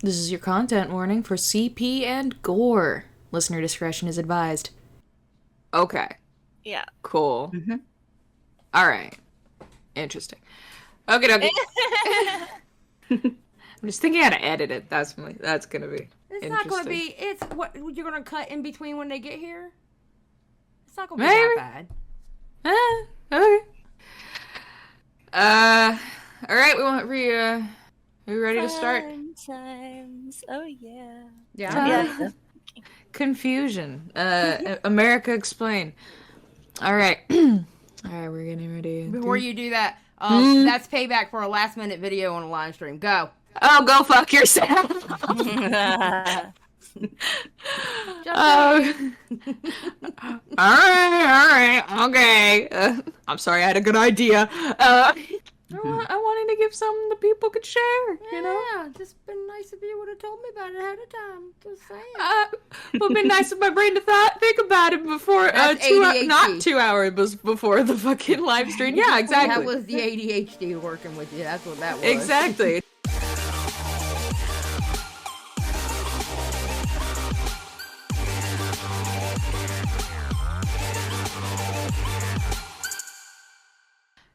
This is your content warning for CP and gore. Listener discretion is advised. Okay. Yeah. Cool. All right. Interesting. Okay. I'm just thinking how to edit it. That's gonna be. It's not gonna be. It's what you're gonna cut in between when they get here. It's not gonna be Maybe. that bad. Okay. All right. Are we ready to start? Times. Oh yeah. Yeah. Confusion. America explain. All right. All right. We're getting ready. Before you do that, that's payback for a last-minute video on a live stream. Go. Oh, go fuck yourself. All right, okay. I'm sorry, I had a good idea. I wanted to give something that people could share, you know? Yeah, just been nice if you would have told me about it ahead of time. Just saying. It would have been nice if my brain to think about it before, not 2 hours before the fucking live stream. Yeah, exactly. That was the ADHD working with you. That's what that was. Exactly.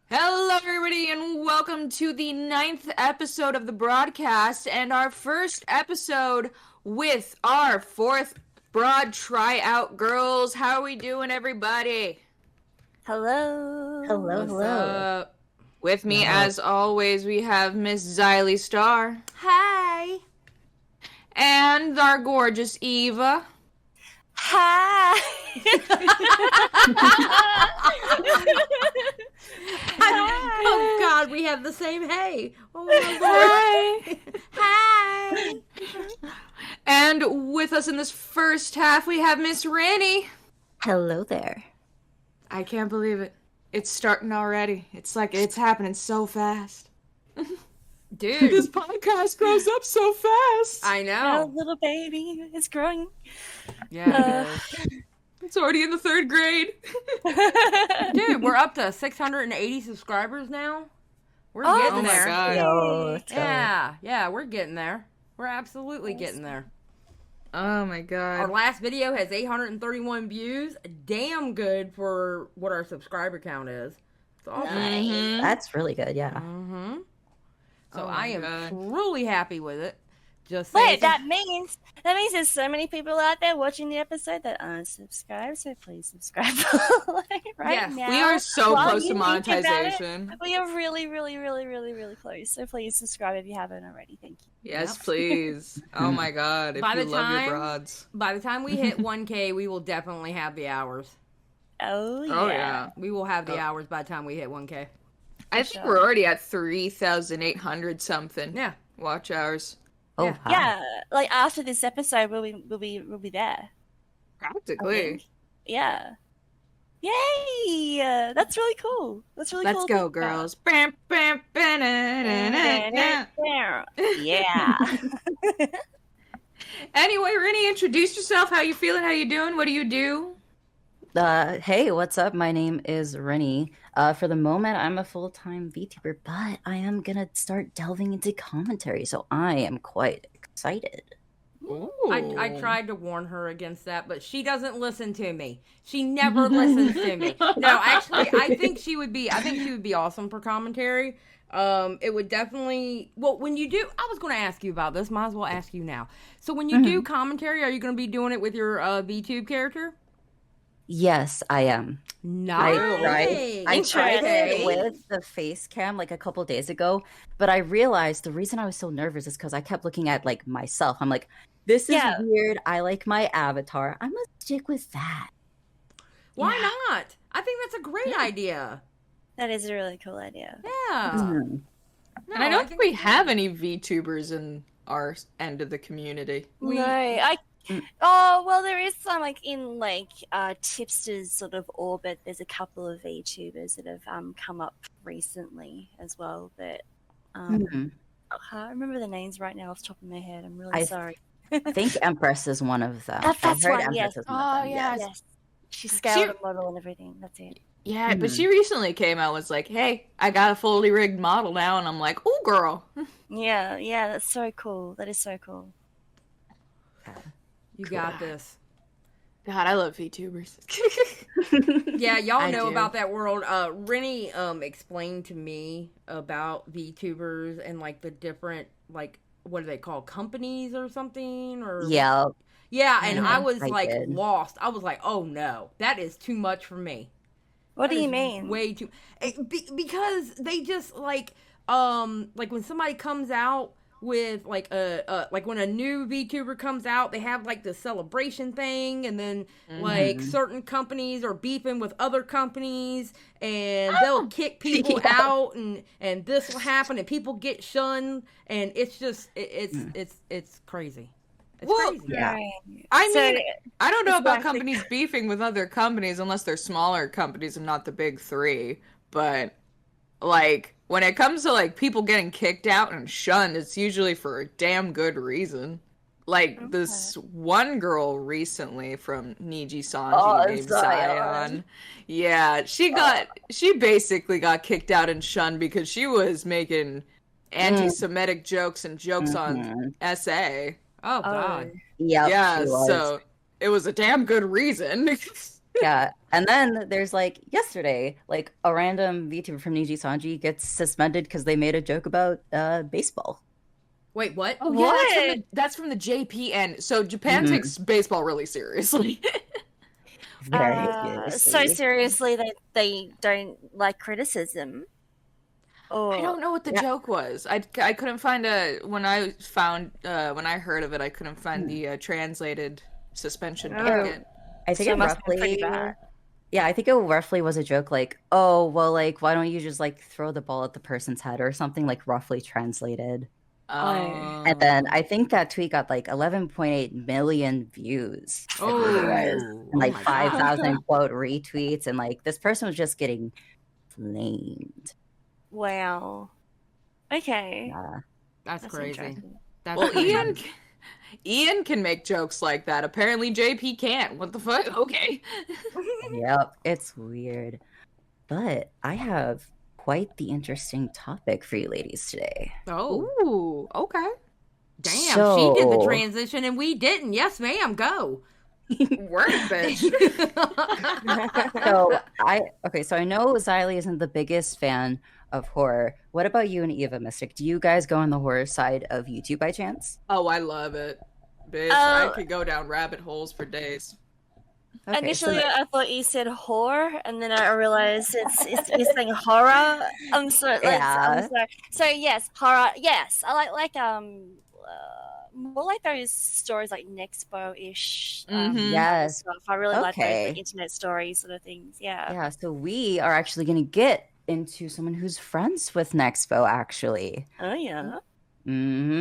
Hello, everybody, and welcome to the 9th episode of the broadcast, and our first episode with our 4th broad tryout girls. How are we doing, everybody? Hello. What's up? With me, as always, we have Miss Xylie Star. Hi. And our gorgeous Eva. Hi. Oh God, we have the same hey. Oh my Hi. Hi. And with us in this first half, we have Miss Rynnie. Hello there. I can't believe it. It's starting already. It's like it's happening so fast. Dude. This podcast grows up so fast. I Oh, know. little baby is growing. Yeah. It's already in the 3rd grade. Dude, we're up to 680 subscribers now. We're Oh getting my there. God. Yo, let's go. Yeah, we're getting there. We're absolutely getting there. Oh my Our God. last video has 831 views. Damn good for what our subscriber count is. It's awesome. Mhm. That's really good, yeah. Mm-hmm. So Oh I my am God. truly happy with it. Just saying. Wait, that means there's so many people out there watching the episode that aren't subscribed, so please subscribe right Yes, now. We are so While close to you think about it, monetization. We are really, really, really, really, really close. So please subscribe if you haven't already. Thank you. Yes, Yep. please. Oh my God. If By you the love your time- broads. By the time we hit 1K, we will definitely have the hours. Oh yeah. Oh yeah. We will have the Oh. hours by the time we hit 1K. I think we're already at 3,800 something. Yeah. Watch hours. Oh, Yeah. wow. Yeah, like after this episode, we'll be there. I Practically. think. Yeah. Yay! That's really cool. That's really Let's cool. to go, think about. girls. Bam, bam, ba-na-na-na-na. Yeah. Anyway, Rynnie, introduce yourself. How you feeling? How you doing? What do you do? Hey, what's up? My name is Rynnie. For the moment, I'm a full-time VTuber, but I am gonna start delving into commentary, so I am quite excited. I tried to warn her against that, but she doesn't listen to me. She never listens to me. No, actually, I think she would be awesome for commentary. It would definitely. Well, when you do, I was going to ask you about this. Might as well ask you now. So, when you do commentary, are you going to be doing it with your VTube character? Yes, I am. Nice. I tried it Interesting. with the face cam like a couple days ago, but I realized the reason I was so nervous is because I kept looking at like myself. I'm like, this is Yeah. weird. I like my avatar. I'm gonna stick with that. Why not? I think that's a great idea. That is a really cool idea. Yeah. Mhm. No, And I don't think we have any VTubers in our end of the community. Oh well, there is some like in tipsters sort of orbit. There's a couple of VTubers that have come up recently as well. But Mhm. I can't remember the names right now off the top of my head. I'm really I sorry. I think Empress is one of them. That's I've heard one, Empress yes. is one of them. yes. Yes, she scaled the model and everything. That's it. Yeah, but she recently came out and was like, hey, I got a fully rigged model now, and I'm like, oh, girl. Yeah, that's so cool. That is so cool. You got this. God, I love VTubers. Yeah, y'all I know do. about that world. Rynnie explained to me about VTubers and like the different, like, what do they call, companies or something? Or Yeah. yeah, and I Mhm, was I like did. lost. I was like, oh no, that is too much for me. What That do you is mean? Way too. Because they just like when somebody comes out with like like when a new VTuber comes out, they have like the celebration thing, and then like certain companies are beefing with other companies, and they'll kick people Yeah. out, and this will happen, and people get shunned, and it's just it's crazy. It's Well, crazy. Yeah. Right. I So, mean, I don't know about exactly. companies beefing with other companies unless they're smaller companies and not the big three. But, like, when it comes to, like, people getting kicked out and shunned, it's usually for a damn good reason. Like, this one girl recently from Niji Sanji Oh, named Zion. Zion. Yeah, she basically got kicked out and shunned because she was making anti-Semitic jokes and jokes on SA. Oh God. Yep, Yeah, she was. so it was a damn good reason. Yeah, and then there's like yesterday, like a random VTuber from Niji Sanji gets suspended because they made a joke about baseball. Wait, what? Oh yeah, that's from the JPN. So Japan takes baseball really seriously. Very so seriously. seriously that they don't like criticism. Or I don't know what the joke was. I couldn't find when I heard of it, I couldn't find the translated suspension docket. I think So it it must have been pretty roughly, bad. yeah, I think it roughly was a joke like, oh, well, like, why don't you just like throw the ball at the person's head or something, like roughly translated. And then I think that tweet got like 11.8 million views. I believe it was. And like my God. 5,000 quote retweets. And like this person was just getting flamed. Wow. Okay. Yeah. That's crazy. interesting. That's Well, crazy. Ian can make jokes like that. Apparently JP can't. What the fuck? Okay. Yep. It's weird. But I have quite the interesting topic for you ladies today. Oh, Ooh, okay. damn. She did the So- transition and we didn't. Yes, ma'am. Go. Work, bitch. So I know Xylie isn't the biggest fan of horror. What about you and Eva Mystic? Do you guys go on the horror side of YouTube by chance? Oh, I love it. Bitch, I could go down rabbit holes for days. Okay, Initially, so I thought you said whore, and then I realized you're saying horror. I'm sorry. Yeah. I'm sorry. So yes, horror. Yes, I like more like those stories like Nexpo-ish. Yes. Stuff. I really like those Okay. like, internet stories sort of things. Yeah. Yeah, so we are actually going to get into someone who's friends with Nexpo, actually. Oh yeah.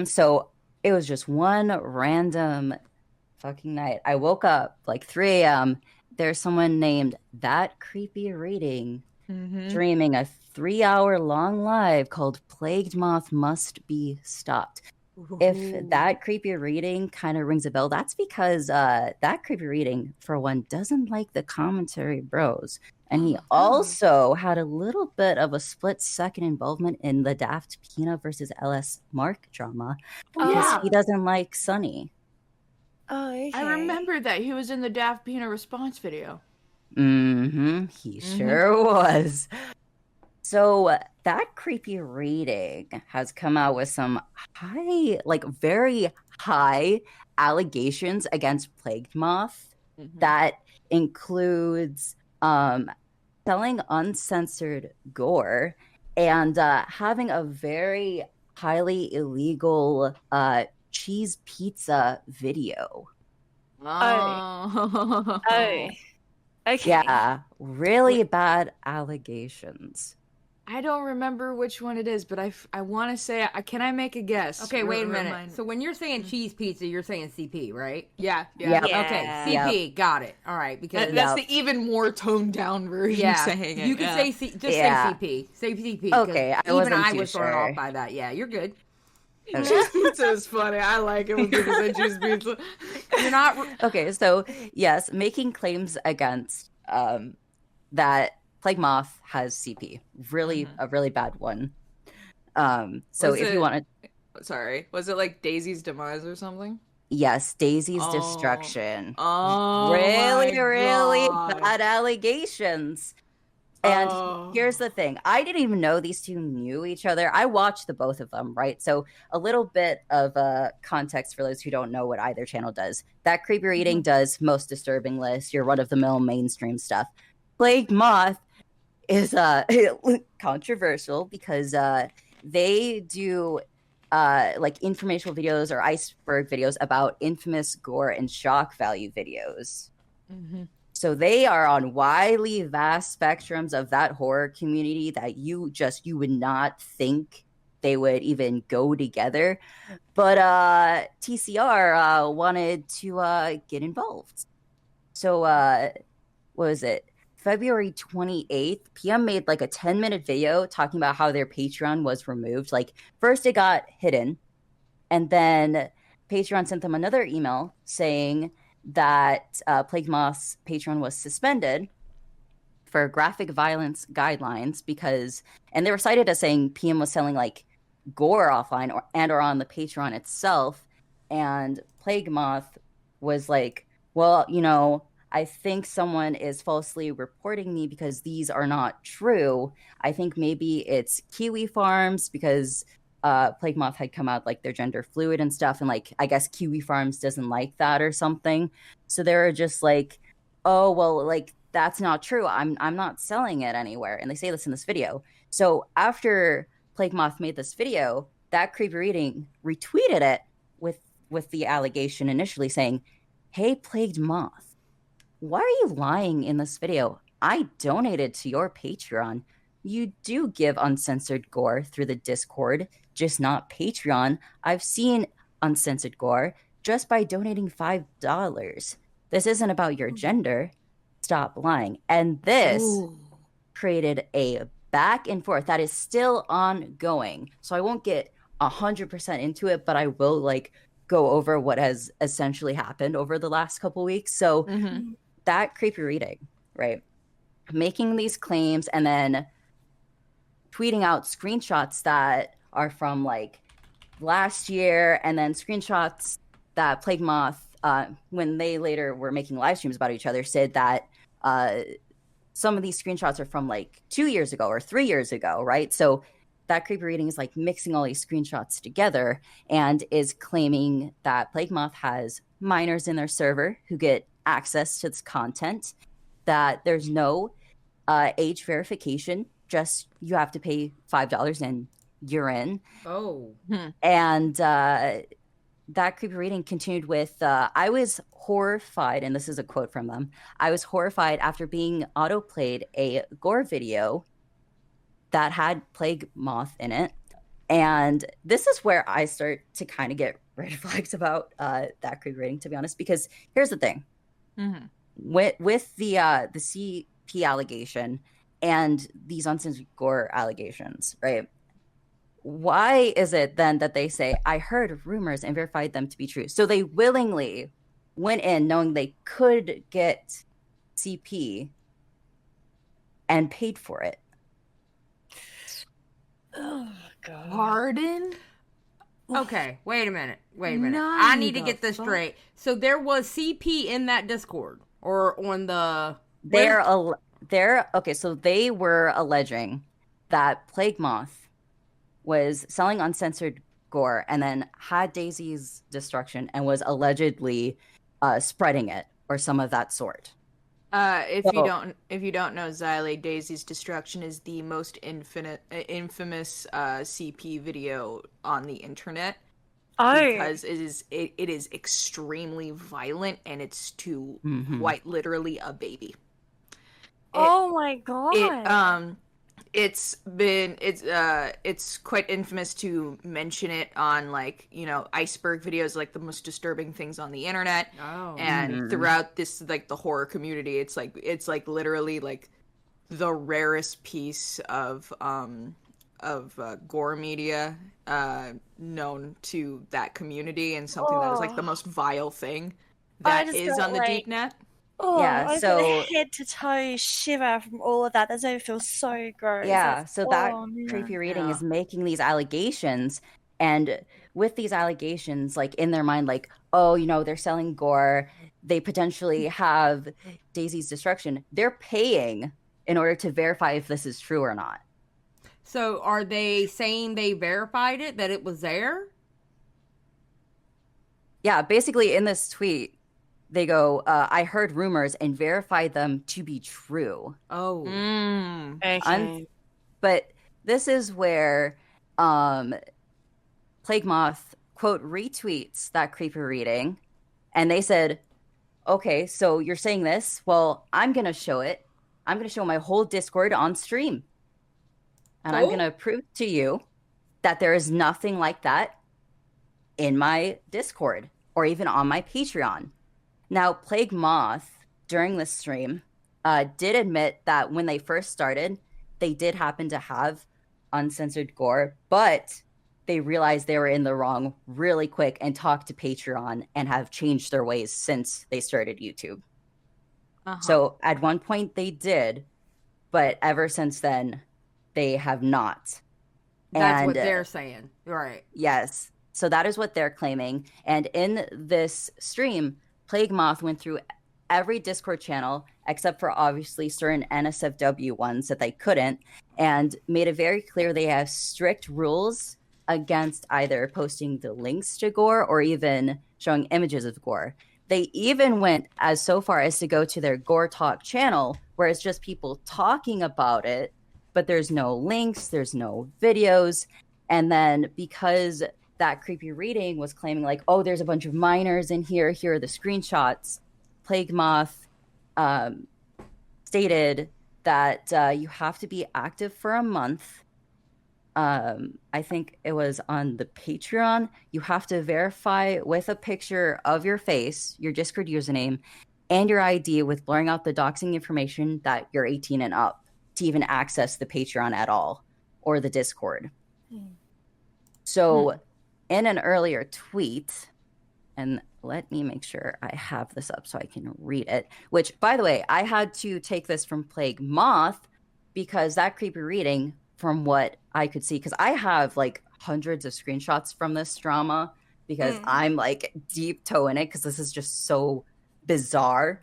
So it was just one random fucking night. I woke up like 3 a.m. There's someone named ThatCreepyReading streaming a 3-hour long live called Plagued Moth Must Be Stopped. If ThatCreepyReading kind of rings a bell, that's because ThatCreepyReading, for one, doesn't like the commentary bros. And he also had a little bit of a split-second involvement in the Daft Pina versus LS Mark drama because he doesn't like Sunny. Oh, okay. I remember that he was in the Daft Pina response video. He sure was. So that creepy reading has come out with some very high allegations against Plagued Moth that includes selling uncensored gore and having a very highly illegal cheese pizza video. Oh. Okay. Yeah, really bad allegations. I don't remember which one it is, but I want to say, can I make a guess? Okay, wait a minute. Remind- So when you're saying cheese pizza, you're saying CP, right? Yeah. Yep. Okay, Yeah. CP, got it. All right, because That's the even more toned down version yeah, saying it. you can say say CP, say CP. 'cause Okay, I even wasn't I too was thrown sure. off by that. Yeah, you're good. Cheese pizza is funny. I like it when people say cheese pizza. You're not. Okay, so yes, making claims against that Plague Moth has CP, really a really bad one. So Was if you want to, sorry, was it like Daisy's demise or something? yes, Daisy's destruction. Oh, Really, my really God. bad allegations. And here's the thing. I didn't even know these two knew each other. I watched the both of them, right? So a little bit of context for those who don't know what either channel does. That Creepy Reading does most disturbing list, your run-of-the-mill mainstream stuff. Plagued Moth is controversial because they do like informational videos or iceberg videos about infamous gore and shock value videos. So they are on widely vast spectrums of that horror community that you would not think they would even go together. But TCR wanted to get involved. So what was it? February 28th, PM made like a 10-minute video talking about how their Patreon was removed. Like first it got hidden, and then Patreon sent them another email saying that Plague Moth's Patreon was suspended for graphic violence guidelines because, and they were cited as saying PM was selling like gore offline or on the Patreon itself. And Plague Moth was like, well, you know, I think someone is falsely reporting me because these are not true. I think maybe it's Kiwi Farms because Plague Moth had come out like they're gender fluid and stuff, and like I guess Kiwi Farms doesn't like that or something. So they were just like, oh well, like that's not true. I'm not selling it anywhere. And they say this in this video. So after Plague Moth made this video, That Creepy Reading retweeted it with the allegation initially saying, "Hey Plagued Moth, why are you lying in this video? I donated to your Patreon. You do give uncensored gore through the Discord, just not Patreon. I've seen uncensored gore just by donating $5. This isn't about your gender. Stop lying." And this created a back and forth that is still ongoing. So I won't get 100% into it, but I will like go over what has essentially happened over the last couple weeks. So That Creepy Reading, right? Making these claims and then tweeting out screenshots that are from like last year, and then screenshots that Plague Moth, when they later were making live streams about each other, said that some of these screenshots are from like 2 years ago or 3 years ago, right? So That Creepy Reading is like mixing all these screenshots together and is claiming that Plague Moth has minors in their server who get access to this content, that there's no age verification, just you have to pay $5 and you're in. And That Creepy Reading continued with, I was horrified, and this is a quote from them, "I was horrified after being autoplayed a gore video that had Plague Moth in it." And this is where I start to kind of get red flags about That Creepy Reading, to be honest, because here's the thing. With the CP allegation and these uncensored gore allegations, right? Why is it then that they say, "I heard rumors and verified them to be true"? So they willingly went in knowing they could get CP and paid for it. Oh God. Pardon? Okay, wait a minute. I need to get this straight. So there was CP in that Discord or on the. Okay, so they were alleging that Plague Moth was selling uncensored gore and then had Daisy's destruction and was allegedly spreading it or some of that sort. If you don't know, Xylie, Daisy's destruction is the most infamous CP video on the internet. Because it is extremely violent and it's to quite literally a baby. Oh my God. It's quite infamous to mention it on, like, you know, iceberg videos, like the most disturbing things on the internet. And throughout this, like, the horror community, it's like literally like the rarest piece of gore media known to that community, and something that is like the most vile thing that is on the deep net. Oh, Yeah, I've got so a head to toe shiver from all of that. That doesn't feel so gross. yeah, so that Oh, creepy man. reading Yeah. is making these allegations, and with these allegations, like in their mind, like, oh, they're selling gore, they potentially have Daisy's destruction. They're paying in order to verify if this is true or not. So are they saying they verified it, that it was there? Yeah, basically in this tweet, they go, I heard rumors and verified them to be true. Oh. Okay. But this is where Plague Moth, quote, retweets that creepy reading. And they said, okay, so you're saying this? Well, I'm going to show it. I'm going to show my whole Discord on stream. And I'm going to prove to you that there is nothing like that in my Discord or even on my Patreon. Now, Plague Moth, during the stream, did admit that when they first started, they did happen to have uncensored gore, but they realized they were in the wrong really quick and talked to Patreon and have changed their ways since they started YouTube. So at one point they did, but ever since then, they have not. That's what they're saying. Right. Yes. So that is what they're claiming. And in this stream, Plague Moth went through every Discord channel, except for obviously certain NSFW ones that they couldn't, and made it very clear they have strict rules against either posting the links to gore or even showing images of gore. They even went as so far as to go to their Gore Talk channel, where it's just people talking about it, but there's no links, there's no videos. And then because that creepy reading was claiming like, oh, there's a bunch of minors in here, here are the screenshots, Plague Moth stated that you have to be active for a month. I think it was on the Patreon. You have to verify with a picture of your face, your Discord username, and your ID with blurring out the doxing information that you're 18 and up to even access the Patreon at all or the Discord. So in an earlier tweet, and let me make sure I have this up so I can read it, which, by the way, I had to take this from Plague Moth because that creepy reading, from what I could see, because I have like hundreds of screenshots from this drama because I'm like deep toe in it because this is just so bizarre.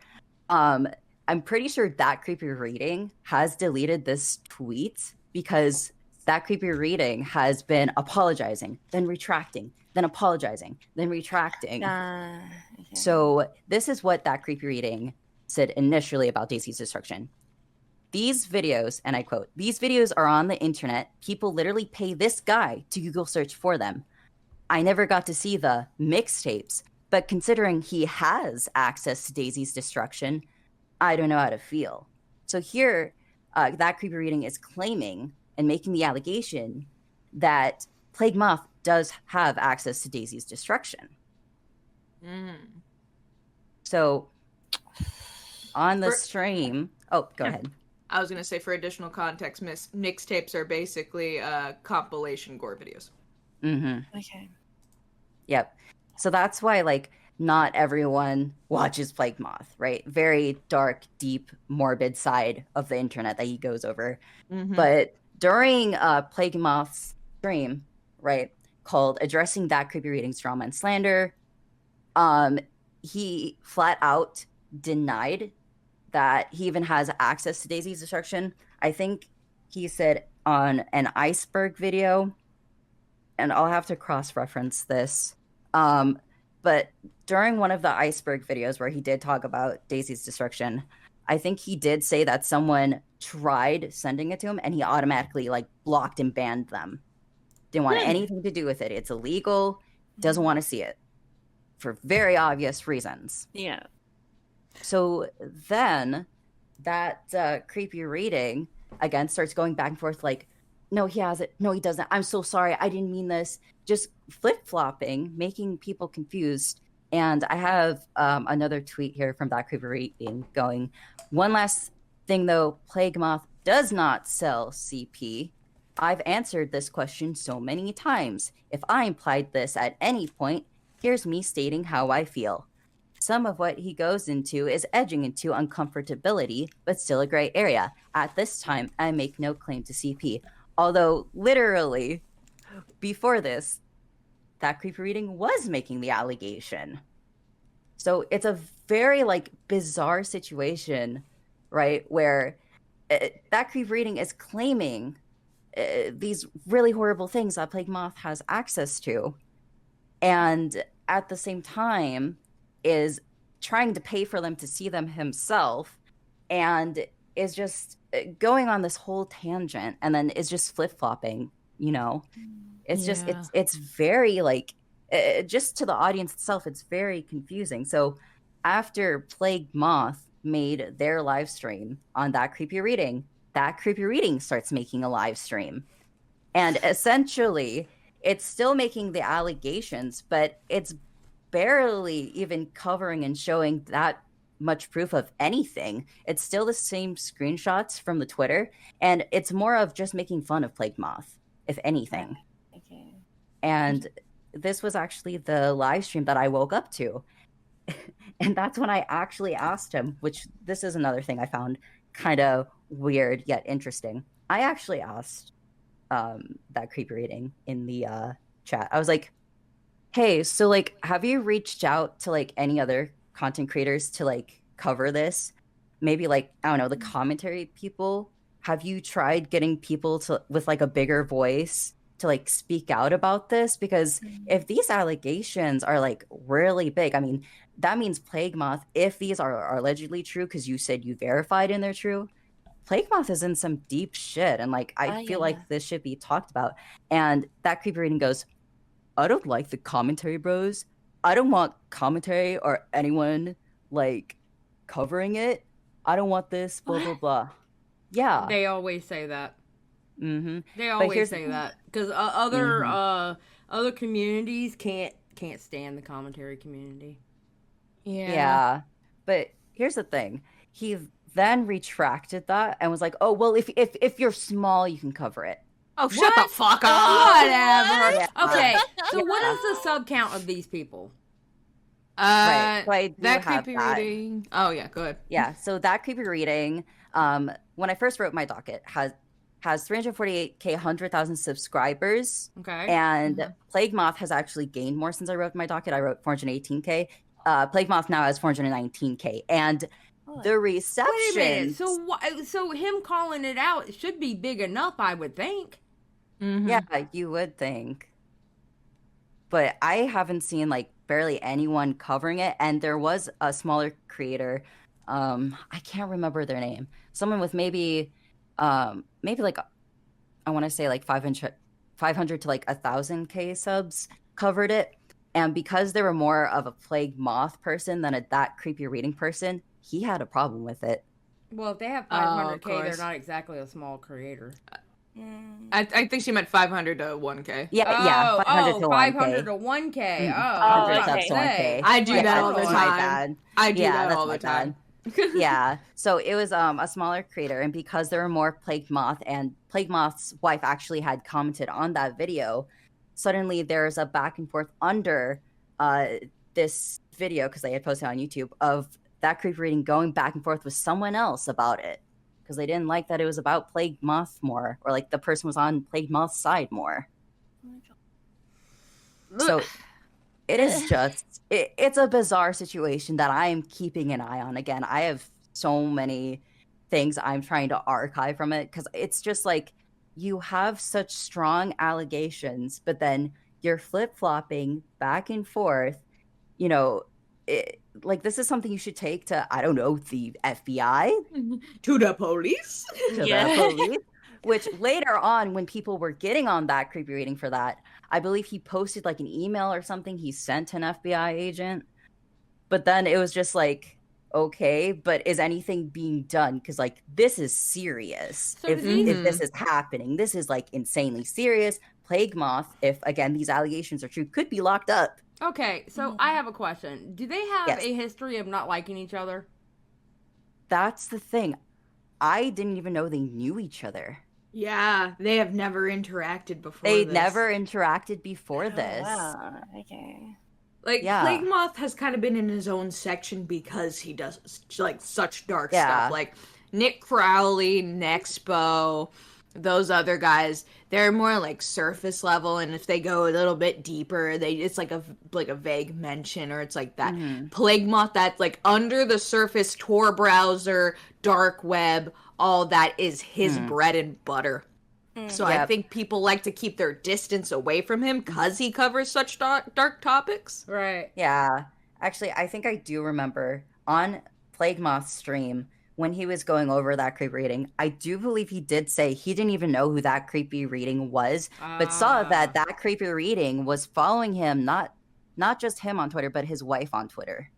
I'm pretty sure that creepy reading has deleted this tweet because that creepy reading has been apologizing, then retracting, then apologizing, then retracting. Okay. So this is what that creepy reading said initially about Daisy's destruction. These videos, and I quote, "These videos are on the internet. People literally pay this guy to Google search for them. I never got to see the mixtapes, but considering he has access to Daisy's destruction, I don't know how to feel." So here, that creepy reading is claiming and making the allegation that Plague Moth does have access to Daisy's destruction. So on the stream, go ahead. I was going to say, for additional context, mixtapes are basically compilation gore videos. Okay. Yep. So that's why, like, not everyone watches Plague Moth, right? Very dark, deep, morbid side of the internet that he goes over. But during Plague Moth's stream, right, called Addressing That Creepy Readings, Drama and Slander, he flat out denied that he even has access to Daisy's destruction. I think he said on an iceberg video, and I'll have to cross-reference this, but during one of the iceberg videos where he did talk about Daisy's destruction, I think he did say that someone tried sending it to him and he automatically like blocked and banned them. Didn't want anything to do with it. It's illegal. Doesn't want to see it for very obvious reasons. Yeah. So then that creepy reading again starts going back and forth like, no, he has it. No, he doesn't. I'm so sorry. I didn't mean this. Just flip-flopping, making people confused. And I have another tweet here from that creepy reading going, one last thing though, Plague Moth does not sell CP. I've answered this question so many times. If I implied this at any point, here's me stating how I feel. some of what he goes into is edging into uncomfortability, but still a gray area. At this time, I make no claim to CP. Although, literally, before this, That Creepy Reading was making the allegation. So it's a very, like, bizarre situation, right, where That Creepy Reading is claiming these really horrible things that Plagued Moth has access to, and at the same time is trying to pay for them to see them himself, and is just going on this whole tangent, and then is just flip-flopping, you know? It's just, it's very, like, just to the audience itself, it's very confusing. So after Plagued Moth made their live stream on That Creepy Reading, That Creepy Reading starts making a live stream. And essentially, it's still making the allegations, but it's barely even covering and showing that much proof of anything. It's still the same screenshots from the Twitter, and it's more of just making fun of Plagued Moth, if anything. Okay. And this was actually the live stream that I woke up to. And that's when I actually asked him, which this is another thing I found kind of weird yet interesting. I actually asked That Creepy Reading in the chat. I was like, hey, so like, have you reached out to like any other content creators to like cover this? Maybe like, I don't know, the commentary people. Have you tried getting people to with like a bigger voice to like speak out about this? Because if these allegations are like really big, I mean, that means Plagued Moth, if these are allegedly true, because you said you verified and they're true, Plagued Moth is in some deep shit, and like I feel like this should be talked about. And That Creepy Reading goes, I don't like the commentary bros. I don't want commentary or anyone like covering it. I don't want this, blah blah blah. Yeah, They always say that. mm-hmm. They always say that because other communities can't stand the commentary community. Yeah. But here's the thing. He then retracted that and was like, "Oh, well, if you're small, you can cover it." Oh, shut the fuck up. Whatever. Yeah. Okay, so what is the sub count of these people? Right. So I do That have Creepy that. Reading. Oh yeah, go ahead. Yeah. So That Creepy Reading, when I first wrote my docket, has 348K, 100,000 subscribers. Okay. And Plagued Moth has actually gained more since I wrote my docket. I wrote 418K. Plagued Moth now has 419K. And the reception. Wait a minute. So him calling it out should be big enough, I would think. Mm-hmm. Yeah, you would think. But I haven't seen like barely anyone covering it. And there was a smaller creator. I can't remember their name. Someone with maybe like, I want to say like 500 to like 1,000K subs covered it. And because they were more of a Plagued Moth person than a That Creepy Reading person, he had a problem with it. Well, if they have Oh, 500K, of course. they're not exactly a small creator. I think she meant 500 to 1K. Yeah, 500 to 500 1K. to 1K. Oh, 100 okay. subs to 1K. I do Yeah, that all the that's my time. bad. I do that that's all the my time. bad. Yeah, so it was a smaller creator, and because there were more Plagued Moth, and Plagued Moth's wife actually had commented on that video, suddenly there's a back and forth under this video, because they had posted on YouTube, of That Creepy Reading going back and forth with someone else about it, because they didn't like that it was about Plagued Moth more, or like the person was on Plagued Moth's side more. So it is just, it's a bizarre situation that I am keeping an eye on. Again, I have so many things I'm trying to archive from it, because it's just like, you have such strong allegations, but then you're flip-flopping back and forth. You know, like, this is something you should take to, I don't know, the FBI? To the police? To the police? Which later on, when people were getting on That Creepy Reading for that, I believe he posted like an email or something he sent to an FBI agent. But then it was just like, okay, but is anything being done? Because like, this is serious. So If this is happening, this is like insanely serious. Plagued Moth, if again these allegations are true, could be locked up. Okay, so I have a question. Do they have Yes. a history of not liking each other? That's the thing. I didn't even know they knew each other. Yeah, they have never interacted before. They this. never interacted before this. Wow. Okay. Like, Yeah. Plague Moth has kind of been in his own section because he does, like, such dark Yeah. stuff. Like, Nick Crowley, Nexpo, those other guys, they're more, like, surface level, and if they go a little bit deeper, it's like a vague mention, or it's like that. Plague Moth, that's, like, under the surface, Tor browser, dark web, all that is his bread and butter. So I think people like to keep their distance away from him because he covers such dark topics. Right. Yeah. Actually, I think I do remember on Plague Moth's stream when he was going over that creepy reading, I do believe he did say he didn't even know who that creepy reading was, but saw that creepy reading was following him, not just him on Twitter, but his wife on Twitter.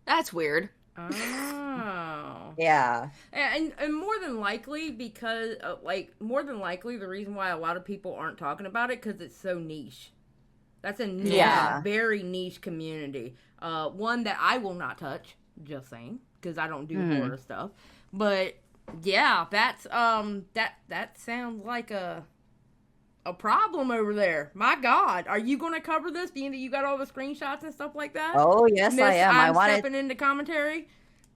That's weird. Oh. Yeah. And more than likely, because, the reason why a lot of people aren't talking about it, because it's so niche. That's a niche, very niche community. One that I will not touch, just saying, because I don't do horror stuff. But, yeah, that's, that sounds like a problem over there. My God, are you going to cover this, being that you got all the screenshots and stuff like that? Oh, yes, I am. I'm stepping into commentary.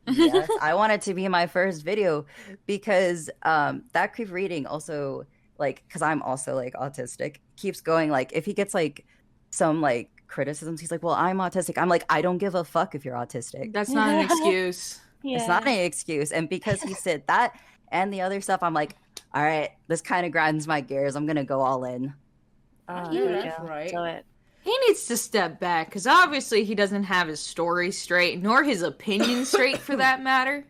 Yes, I want it to be my first video because that creepy reading also, like, because I'm also, like, autistic, keeps going, like, if he gets, like, some, like, criticisms, he's like, well, I'm autistic. I'm like, I don't give a fuck if you're autistic. That's not an excuse. It's not an excuse. And because he said that and the other stuff, I'm like, all right, this kind of grinds my gears. I'm going to go all in. That's right. Do it. He needs to step back, because obviously he doesn't have his story straight, nor his opinion straight, for that matter.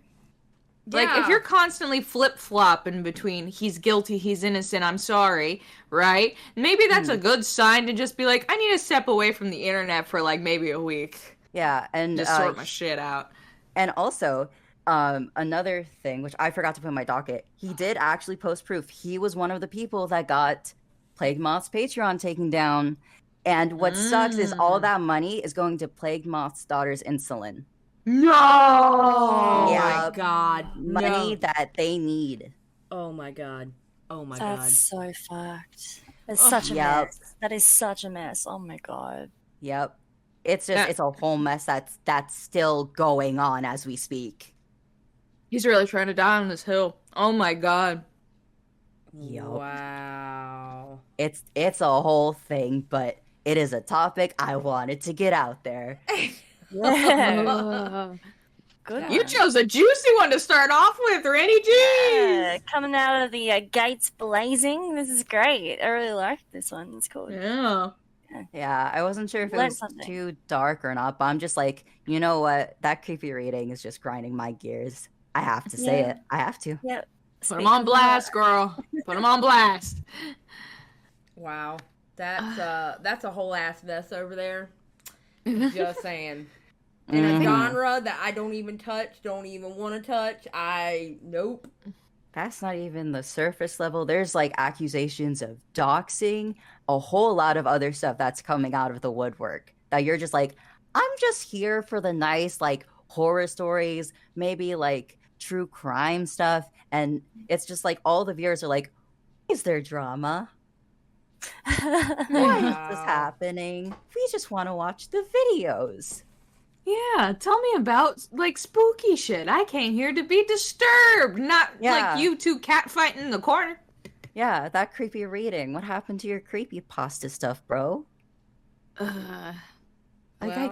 Like, if you're constantly flip-flopping between he's guilty, he's innocent, I'm sorry, right? Maybe that's a good sign to just be like, I need to step away from the internet for, like, maybe a week. Yeah, and just sort my shit out. And also, another thing, which I forgot to put in my docket, he did actually post proof. He was one of the people that got Plague Moth's Patreon taken down. And what sucks is all that money is going to Plague Moth's daughter's insulin. No! Oh my God. Money that they need. Oh my God. Oh my God. That's so fucked. It's such a mess. That is such a mess. Oh my God. Yep. It's just, it's a whole mess that's still going on as we speak. He's really trying to die on this hill. Oh my God. Yep. Wow. It's a whole thing, but it is a topic I wanted to get out there. Yeah. Good. You chose a juicy one to start off with, Rynnie. Jeez. Coming out of the gates blazing. This is great. I really like this one. It's cool. Yeah. Yeah, I wasn't sure if it was too dark or not, but I'm just like, you know what? That creepy reading is just grinding my gears. I have to say it. I have to. Yeah. Put him on blast, girl. Put him on blast. Wow. That's a whole ass mess over there. Just saying. In a genre that I don't even touch, don't even want to touch. Nope. That's not even the surface level. There's like accusations of doxing, a whole lot of other stuff that's coming out of the woodwork that you're just like, I'm just here for the nice like horror stories, maybe like true crime stuff. And it's just like all the viewers are like, is there drama? Why is this happening? We just want to watch the videos. Yeah, tell me about, like, spooky shit. I came here to be disturbed, not, like, you two catfighting in the corner. Yeah, that creepy reading. What happened to your creepy pasta stuff, bro? I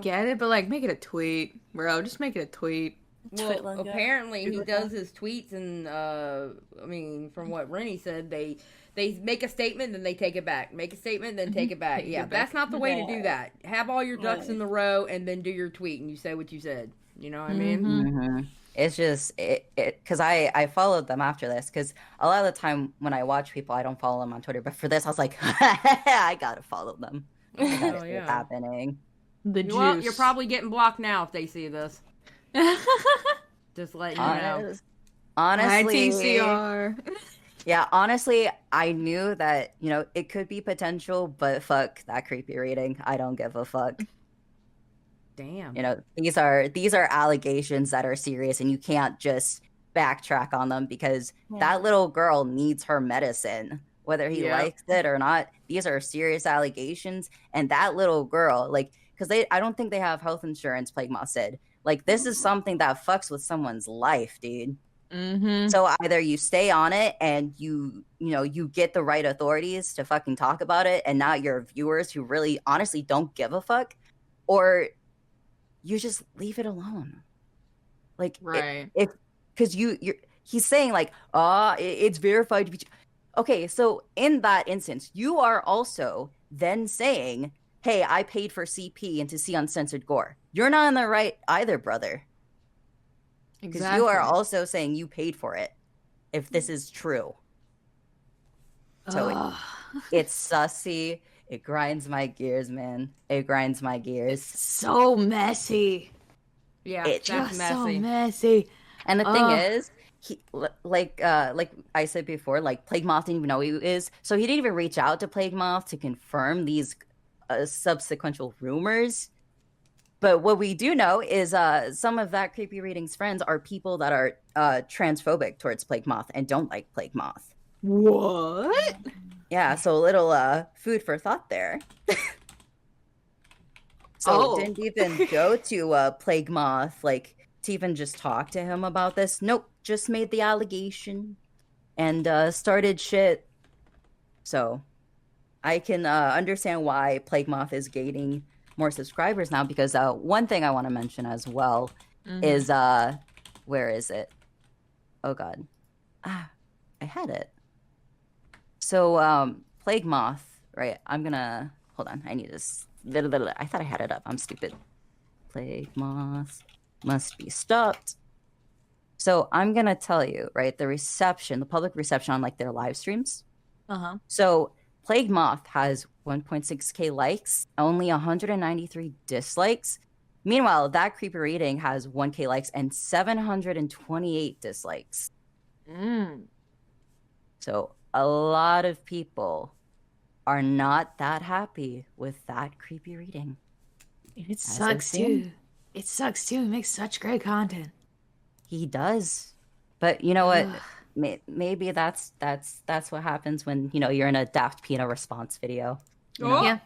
get it, but, like, make it a tweet, bro. Just make it a tweet. Well, apparently he does his tweets, and, I mean, from what Rynnie said, they make a statement, then they take it back. Make a statement, then take it back. Yeah, that's not the way to do that. Have all your ducks in the row, and then do your tweet, and you say what you said. You know what I mean? Mm-hmm. It's just, because I followed them after this, because a lot of the time when I watch people, I don't follow them on Twitter, but for this, I was like, I gotta follow them. I gotta see what's happening. The juice. Well, you're probably getting blocked now if they see this. Just letting you know. Honestly, ITCR. Yeah, honestly, I knew that, you know, it could be potential, but fuck that creepy reading. I don't give a fuck. Damn. You know, these are allegations that are serious, and you can't just backtrack on them because that little girl needs her medicine, whether he likes it or not. These are serious allegations, and that little girl, like, because I don't think they have health insurance, Plague Moth said. Like, this is something that fucks with someone's life, dude. So either you stay on it and you get the right authorities to fucking talk about it and not your viewers who really honestly don't give a fuck, or you just leave it alone. Like, right. Because he's saying like, it's verified to be. Okay, so in that instance, you are also then saying, hey, I paid for CP and to see uncensored gore. You're not in the right either, brother. Because you are also saying you paid for it, if this is true. So it's sussy. It grinds my gears, man. It grinds my gears. So messy. Yeah, It's that's messy. So messy. And the thing is, he like I said before, like Plague Moth didn't even know who he is, so he didn't even reach out to Plague Moth to confirm these subsequent rumors. But what we do know is some of that Creepy Reading's friends are people that are transphobic towards Plague Moth and don't like Plague Moth. What? Yeah, so a little food for thought there. So didn't even go to Plague Moth, like, to even just talk to him about this. Nope, just made the allegation and started shit. So I can understand why Plague Moth is gaining more subscribers now, because one thing I want to mention as well is where is it? Oh god, I had it. So Plague Moth, right? I'm gonna hold on. I need this. I thought I had it up. I'm stupid. Plague Moth must be stopped. So I'm gonna tell you, right? The public reception on like their live streams. So Plague Moth has 1.6k likes, only 193 dislikes. Meanwhile, That Creepy Reading has 1k likes and 728 dislikes. So a lot of people are not that happy with That Creepy Reading. It sucks too. It sucks too. He makes such great content. He does. But you know what? Maybe that's what happens when, you're in a Daft Pina response video. Yeah.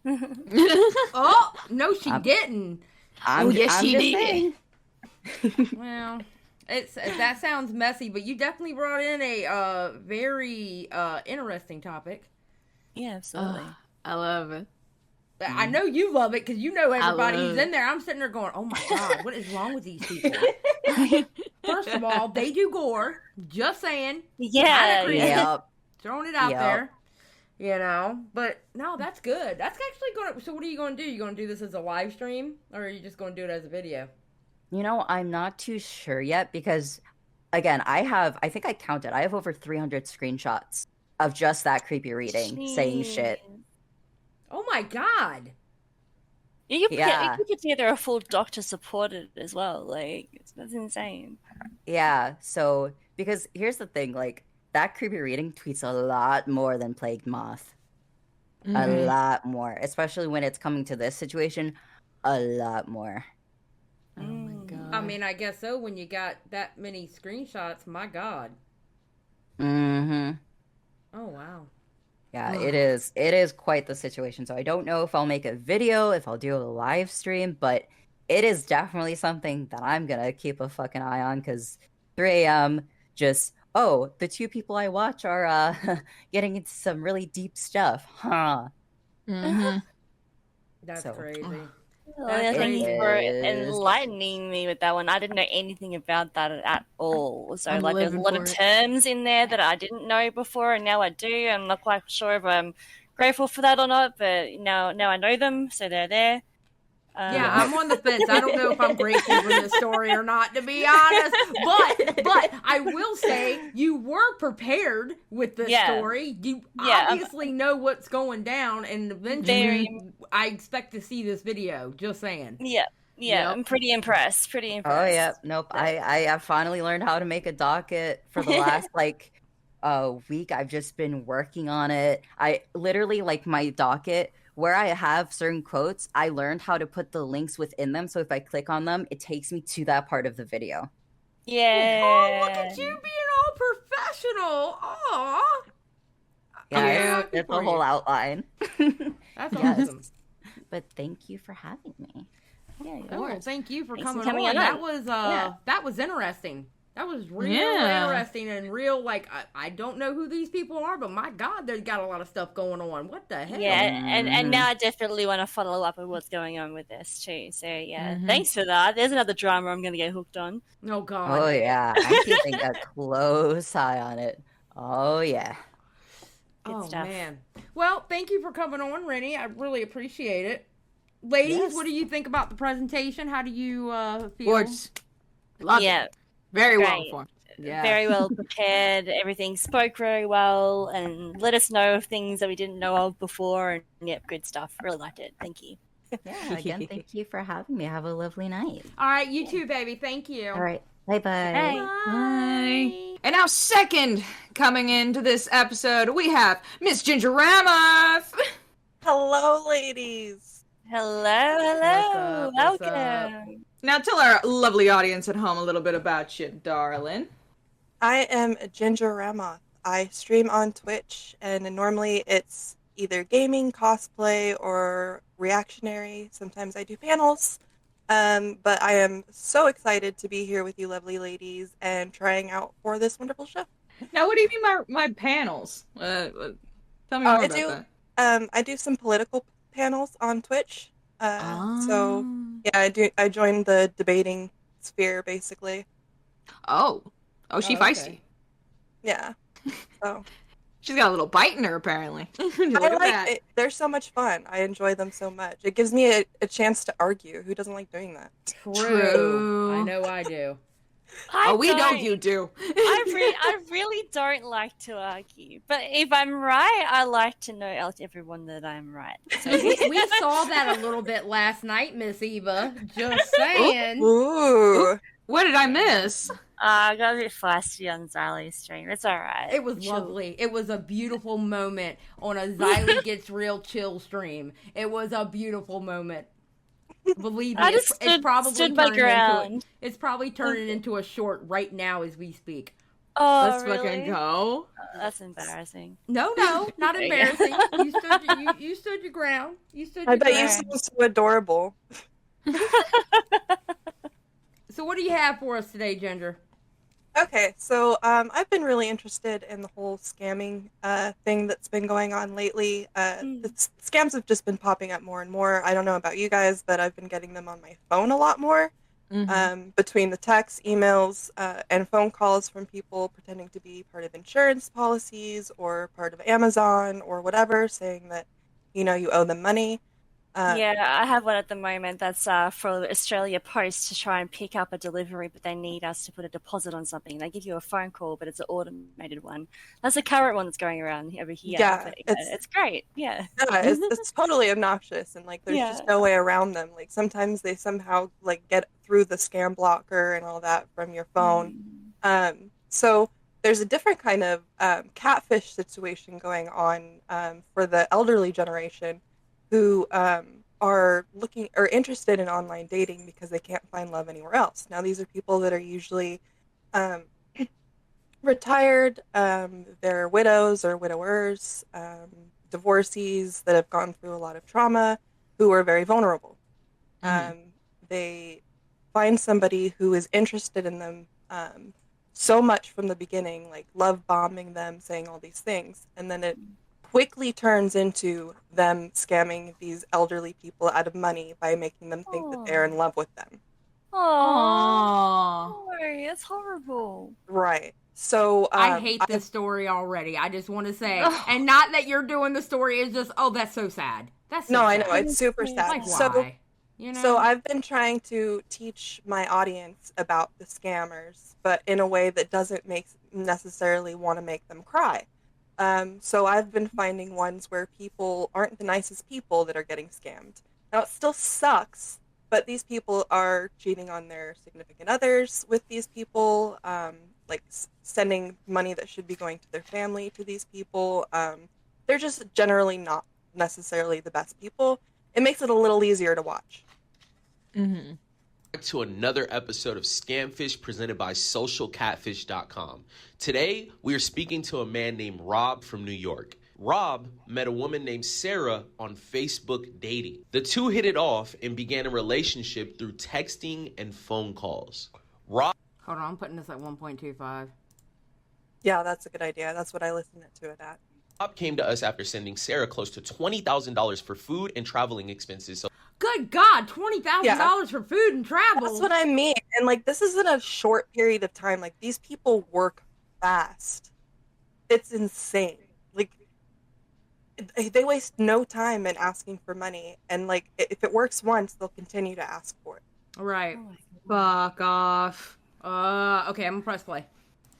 Oh, no, she didn't. Yes, she did. Well, that sounds messy, but you definitely brought in a very interesting topic. Yeah, absolutely. I love it. I know you love it because you know everybody who's in there. I'm sitting there going, oh my God, what is wrong with these people? First of all, they do gore. Just saying. Yeah. Yep. Throwing it out there. But no, that's good. That's actually so what are you going to do? You going to do this as a live stream, or are you just going to do it as a video? I'm not too sure yet because, again, I think I counted. I have over 300 screenshots of just That Creepy Reading saying shit. Oh my God. You could put together a full doc to support it as well. Like, that's insane. Yeah, so, because here's the thing, like, That Creepy Reading tweets a lot more than Plagued Moth. A lot more. Especially when it's coming to this situation, a lot more. Oh my God. I mean, I guess so when you got that many screenshots. My God. Mm-hmm. Oh, wow. Yeah, it is quite the situation. So I don't know if I'll make a video, if I'll do a live stream, but it is definitely something that I'm gonna keep a fucking eye on, because 3 a.m. just, the two people I watch are getting into some really deep stuff, huh? That's crazy. Well, thank you for enlightening me with that one. I didn't know anything about that at all. So, there's a lot of terms in there that I didn't know before, and now I do. I'm not quite sure if I'm grateful for that or not, but now I know them, so they're there. Yeah, I'm on the fence. I don't know if I'm grateful for this story or not, to be honest. But I will say you were prepared with the story. You obviously know what's going down, and eventually I expect to see this video. Just saying. Yeah. Yep. I'm pretty impressed. Oh yeah, nope. I have finally learned how to make a docket for the last week. I've just been working on it. I literally my docket, where I have certain quotes, I learned how to put the links within them. So if I click on them, it takes me to that part of the video. Yeah. Oh, look at you being all professional. Aw. Yeah, it's a whole outline. That's awesome. but thank you for having me. Yeah, thank you for Thanks coming for coming on. on. That was interesting. That was real interesting and real. Like I don't know who these people are, but my God, they've got a lot of stuff going on. What the hell? Yeah, and now I definitely want to follow up with what's going on with this too. So yeah, thanks for that. There's another drama I'm going to get hooked on. Oh God. Oh yeah, I'm keeping a close eye on it. Oh yeah. Good stuff. Man. Well, thank you for coming on, Rynnie. I really appreciate it. Ladies, what do you think about the presentation? How do you feel? Gorgeous. Love it. Very Great. well informed. Yeah. Very well prepared. Everything spoke very well, and let us know of things that we didn't know of before. And yeah, good stuff. Really liked it. Thank you. Yeah, again, thank you for having me. Have a lovely night. All right, you too, baby. Thank you. All right. Bye-bye. Bye. And now, second coming into this episode, we have Miss Ginger Ramoth. Hello, ladies. Hello. What's up? Welcome. Now, tell our lovely audience at home a little bit about you, darling. I am Ginger Ramoth. I stream on Twitch, and normally it's either gaming, cosplay, or reactionary. Sometimes I do panels. But I am so excited to be here with you lovely ladies and trying out for this wonderful show. Now, what do you mean my panels? Tell me more about that. I do some political panels on Twitch. So yeah, I joined the debating sphere basically. Oh, she feisty. Okay. Yeah. So She's got a little bite in her, apparently. I like it. They're so much fun. I enjoy them so much. It gives me a chance to argue. Who doesn't like doing that? True. I know I do. We know you do. I really don't like to argue, but if I'm right, I like to know everyone that I'm right. So. We saw that a little bit last night, Miss Eva. Just saying. Ooh. What did I miss? I got a bit feisty on Xylie's stream. It's alright. It was lovely. It was a beautiful moment on a Xylie Gets Real chill stream. It was a beautiful moment. Believe me, it's probably turning into a short right now as we speak. Oh, Let's really? fucking go. That's embarrassing. No, not embarrassing. You stood your ground. I bet you sound so adorable. So what do you have for us today, Ginger? Okay, so I've been really interested in the whole scamming thing that's been going on lately. The scams have just been popping up more and more. I don't know about you guys, but I've been getting them on my phone a lot more. Between the texts, emails, and phone calls from people pretending to be part of insurance policies or part of Amazon or whatever, saying that, you owe them money. Yeah, I have one at the moment that's for Australia Post to try and pick up a delivery, but they need us to put a deposit on something. They give you a phone call, but it's an automated one. That's the current one that's going around over here. Yeah, but, it's great. Yeah, it's totally obnoxious, and there's just no way around them. Sometimes they somehow get through the scam blocker and all that from your phone. So there's a different kind of catfish situation going on for the elderly generation, who are interested in online dating because they can't find love anywhere else. Now, these are people that are usually retired, they're widows or widowers, divorcees that have gone through a lot of trauma, who are very vulnerable. They find somebody who is interested in them so much from the beginning, love bombing them, saying all these things, and then it quickly turns into them scamming these elderly people out of money by making them think that they're in love with them. Oh, that's horrible. Right. So I hate this story already. I just want to say, and not that you're doing the story, it's just, that's so sad. That's so sad. I know, it's super sad. Why? So I've been trying to teach my audience about the scammers, but in a way that doesn't necessarily want to make them cry. So I've been finding ones where people aren't the nicest people that are getting scammed. Now, it still sucks, but these people are cheating on their significant others with these people, sending money that should be going to their family to these people. They're just generally not necessarily the best people. It makes it a little easier to watch. To another episode of Scamfish presented by socialcatfish.com. Today, we are speaking to a man named Rob from New York. Rob met a woman named Sarah on Facebook dating. The two hit it off and began a relationship through texting and phone calls. Rob... Hold on, I'm putting this at 1.25. Yeah, that's a good idea. That's what I listened to it at. Rob came to us after sending Sarah close to $20,000 for food and traveling expenses. So good God, $20,000 for food and travel. That's what I mean. And like, this isn't a short period of time. Like, these people work fast. It's insane. Like, they waste no time in asking for money. And like, if it works once, they'll continue to ask for it. Right. Fuck off. Okay, I'm gonna press play.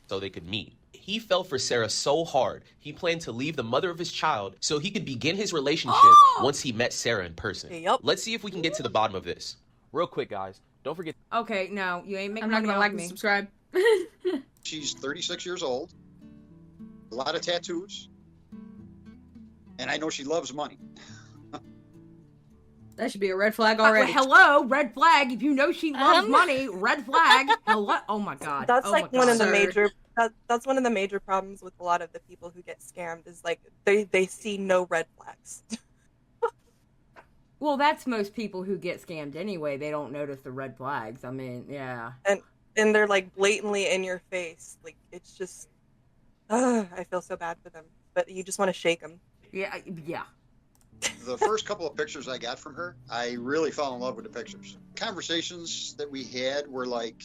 So they could meet. He fell for Sarah so hard, he planned to leave the mother of his child so he could begin his relationship once he met Sarah in person. Yep. Let's see if we can get to the bottom of this. Real quick, guys. Don't forget... Okay, no, you ain't making I'm not money gonna off like me. and subscribe. She's 36 years old, a lot of tattoos, and I know she loves money. That should be a red flag already. Hello, red flag. If you know she loves money, red flag. Hello. Oh my God. That's like one of the Sir. major. That's one of the major problems with a lot of the people who get scammed is like they see no red flags. Well, that's most people who get scammed anyway. They don't notice the red flags. I mean, yeah. And they're like blatantly in your face. Like, it's just, I feel so bad for them. But you just want to shake them. Yeah. The first couple of pictures I got from her, I really fell in love with the pictures. Conversations that we had were like,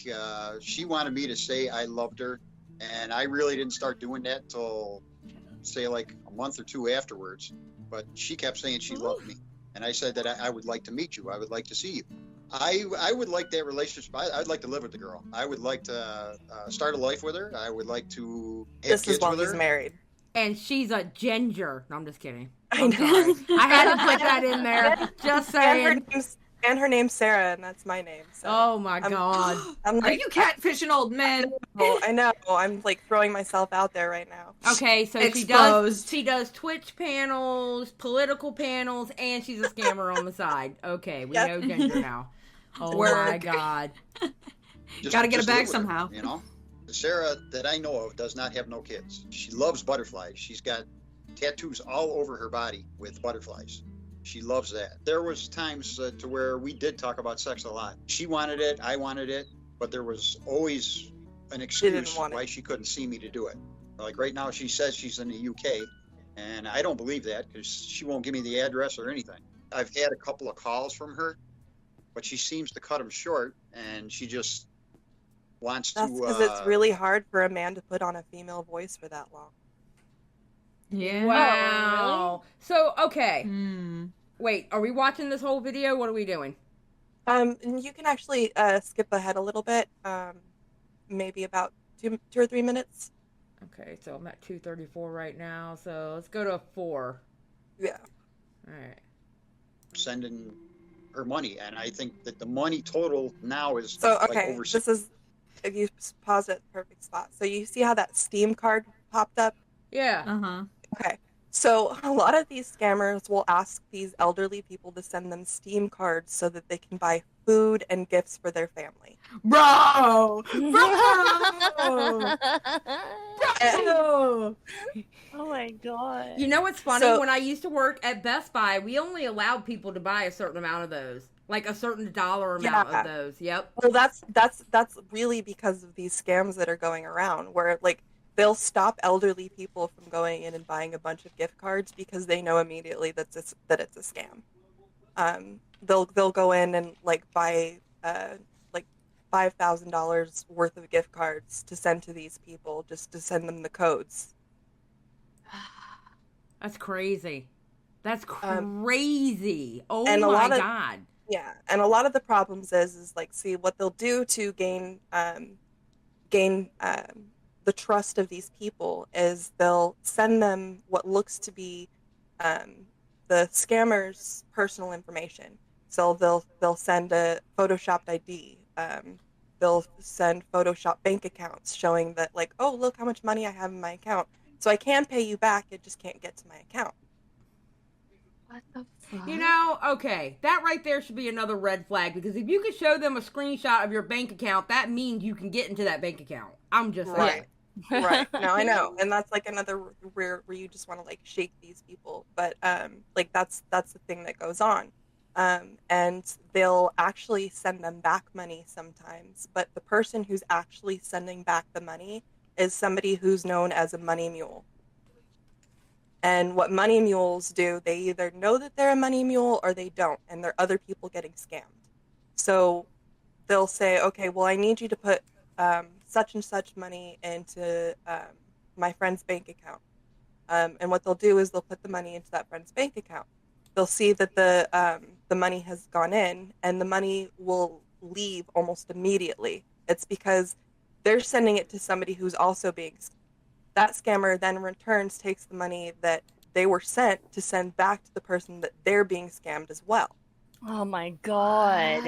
she wanted me to say I loved her, and I really didn't start doing that till, say, like a month or two afterwards. But she kept saying she loved me, and I said that I would like to meet you. I would like to see you. I would like that relationship. I'd like to live with the girl. I would like to start a life with her. I would like to have Just kids as long with as her. he's married. And she's a ginger. No, I'm just kidding. I know. I had to put that in there. Just saying. And her name's Sarah, and that's my name. So Oh my God. I'm Are like, you catfishing old men? I know. I'm like throwing myself out there right now. Okay, so Exposed. she does Twitch panels, political panels, and she's a scammer on the side. Okay, we Yep. know ginger now. Oh Work. my God. Gotta get it back live with her, somehow. You know, Sarah that I know of does not have no kids. She loves butterflies. She's got tattoos all over her body with butterflies. She loves that. There was times to where we did talk about sex a lot. She wanted it, I wanted it, but there was always an excuse want it. why she couldn't see me to do it. Like right now, she says she's in the UK, and I don't believe that because she won't give me the address or anything. I've had a couple of calls from her, but she seems to cut them short, and she just wants That's to... because it's really hard for a man to put on a female voice for that long. Yeah. Wow. So, okay. Hmm. Wait, are we watching this whole video? What are we doing? And you can actually skip ahead a little bit, maybe about two or 3 minutes. Okay, so I'm at 2:34 right now, so let's go to 4. Yeah. All right. sending her money, and I think that the money total now is So, like okay, over this is, if you pause at the perfect spot. So you see how that Steam card popped up? Yeah. Uh-huh. Okay. So a lot of these scammers will ask these elderly people to send them Steam cards so that they can buy food and gifts for their family. Bro! Bro! Oh my God. You know what's funny? So- When I used to work at Best Buy, we only allowed people to buy a certain amount of those. Like a certain dollar amount Yeah. of those. Yep. Well, that's really because of these scams that are going around, where like they'll stop elderly people from going in and buying a bunch of gift cards because they know immediately that it's a scam. They'll go in and like buy like $5,000 worth of gift cards to send to these people just to send them the codes. That's crazy. That's crazy. Oh and a my lot of- God. Yeah, and a lot of the problems is like, see, what they'll do to gain the trust of these people is they'll send them what looks to be the scammer's personal information. So they'll send a photoshopped ID. They'll send photoshopped bank accounts showing that like, oh, look how much money I have in my account. So I can pay you back, it just can't get to my account. What the fuck? You know, okay, that right there should be another red flag, because if you could show them a screenshot of your bank account, that means you can get into that bank account. I'm just saying. Right. Right. No, I know. And that's like another where you just want to like shake these people. But like that's the thing that goes on. And they'll actually send them back money sometimes, but the person who's actually sending back the money is somebody who's known as a money mule. And what money mules do, they either know that they're a money mule or they don't, and they're other people getting scammed. So they'll say, okay, well, I need you to put such and such money into my friend's bank account. And what they'll do is they'll put the money into that friend's bank account. They'll see that the money has gone in, and the money will leave almost immediately. It's because they're sending it to somebody who's also being. That scammer then returns, takes the money that they were sent to send back to the person that they're being scammed as well. Oh my god!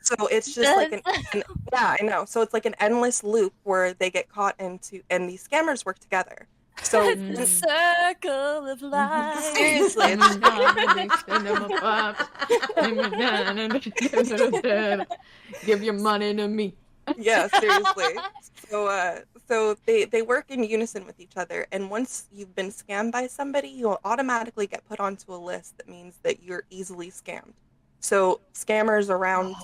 So it's just like yeah, I know. So it's like an endless loop where they get caught into, and these scammers work together. So It's the circle of life. seriously, Give your money to me. yeah, seriously. So they work in unison with each other, and once you've been scammed by somebody, you'll automatically get put onto a list that means that you're easily scammed. So scammers around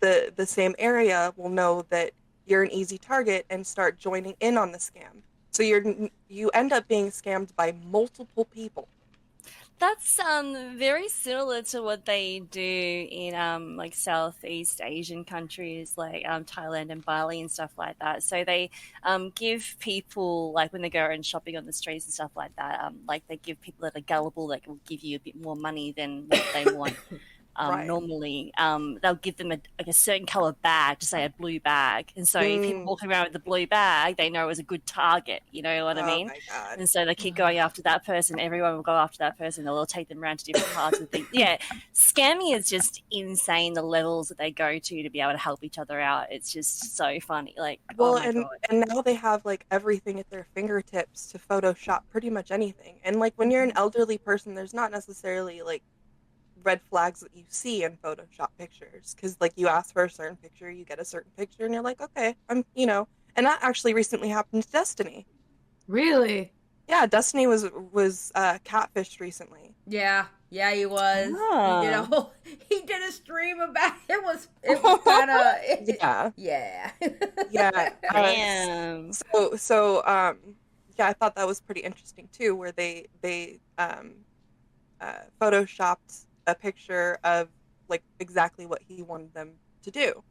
the same area will know that you're an easy target and start joining in on the scam. So you end up being scammed by multiple people. That's very similar to what they do in like Southeast Asian countries like Thailand and Bali and stuff like that. So they give people, like when they go around shopping on the streets and stuff like that, like they give people that are gullible that will give you a bit more money than what they want. Right. Normally, they'll give them a certain color bag, to say a blue bag, and so people walking around with the blue bag, they know is a good target. You know what I mean? Oh my god! And so they keep going after that person. Everyone will go after that person. They'll take them around to different parts of the yeah. Scamming is just insane. The levels that they go to be able to help each other out. It's just so funny. Like, Well, oh my god. and now they have like everything at their fingertips to Photoshop pretty much anything. And like when you're an elderly person, there's not necessarily like red flags that you see in Photoshop pictures, because like you ask for a certain picture, you get a certain picture, and you're like, okay, and that actually recently happened to Destiny. Really? Yeah, Destiny was catfished recently. Yeah, he was. Oh. He did a stream about it. Was kind of Yeah. yeah. Damn. So I thought that was pretty interesting too, where they photoshopped a picture of like exactly what he wanted them to do,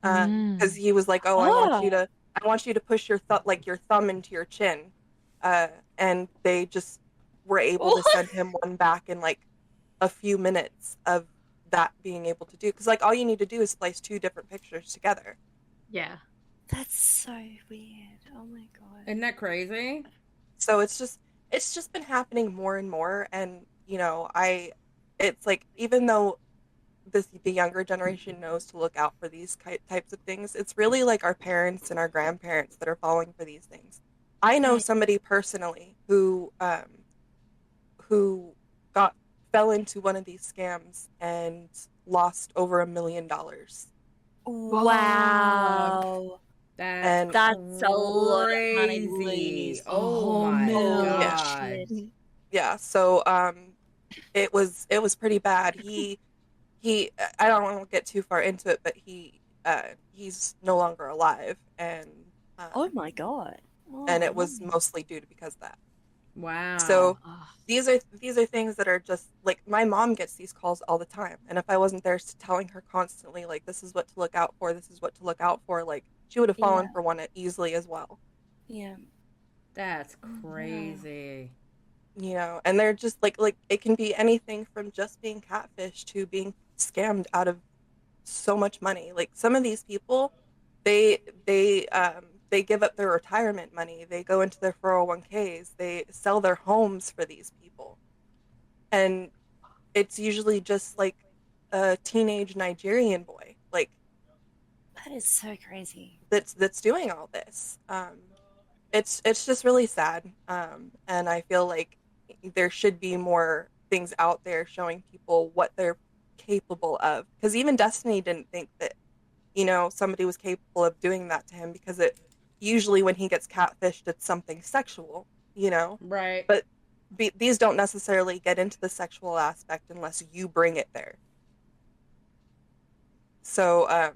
because he was like, I want you to push your thumb into your chin, and they just were able to send him one back in like a few minutes of that being able to do, because like all you need to do is splice two different pictures together. Yeah. That's so weird. Oh my god. Isn't that crazy? So it's just been happening more and more, and it's like, even though the younger generation knows to look out for these types of things, it's really like our parents and our grandparents that are falling for these things. I know somebody personally who fell into one of these scams and lost over $1 million. Wow. That's a lot of money, crazy. please. Oh my god. Yeah, so it was pretty bad. He I don't want to get too far into it, but he's no longer alive, and Oh my god. and it was mostly due to because of that. Wow. So these are things that are just like, my mom gets these calls all the time, and if I wasn't there telling her constantly like, this is what to look out for, this is what to look out for, like she would have fallen for one easily as well. Yeah. That's crazy. And they're just like it can be anything from just being catfished to being scammed out of so much money. Like some of these people, they give up their retirement money, they go into their 401ks, they sell their homes for these people, and it's usually just like a teenage Nigerian boy, like That is so crazy. that's doing all this. It's just really sad, and I feel like there should be more things out there showing people what they're capable of, because even Destiny didn't think that somebody was capable of doing that to him, because usually when he gets catfished, it's something sexual, you know? Right. But these don't necessarily get into the sexual aspect unless you bring it there. So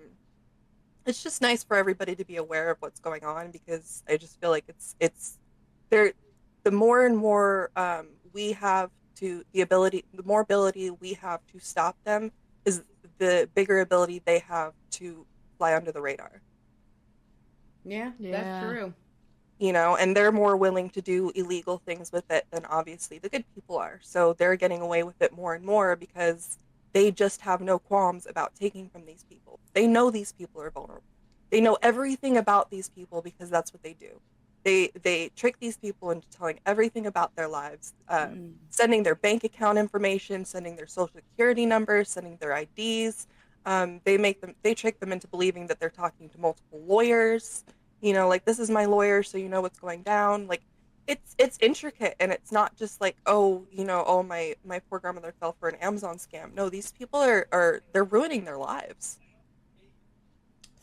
it's just nice for everybody to be aware of what's going on, because I just feel like it's there. The more and more we have to the more ability we have to stop them, is the bigger ability they have to fly under the radar. Yeah, that's true. You know, and they're more willing to do illegal things with it than obviously the good people are. So they're getting away with it more and more because they just have no qualms about taking from these people. They know these people are vulnerable. They know everything about these people because that's what they do. They trick these people into telling everything about their lives, sending their bank account information, sending their social security numbers, sending their IDs. They trick them into believing that they're talking to multiple lawyers. You know, like, this is my lawyer, so you know what's going down. Like, it's intricate, and it's not just like, oh, you know, oh, my poor grandmother fell for an Amazon scam. No, these people are they're ruining their lives.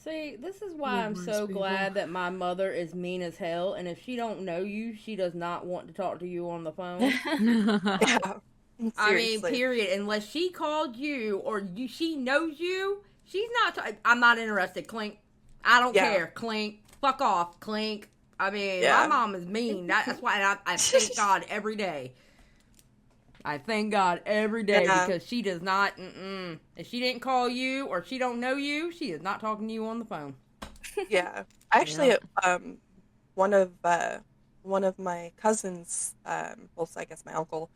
See, this is why I'm so glad that my mother is mean as hell, and if she don't know you, she does not want to talk to you on the phone. Yeah. I mean, period. Unless she called you or she knows you, she's not. I'm not interested. Clink. I don't care. Clink. Fuck off. Clink. I mean, my mom is mean. That's why I thank God every day. I thank God every day because she does not. If she didn't call you or she don't know you, she is not talking to you on the phone. Yeah, actually, one of my cousins, well, I guess my uncle,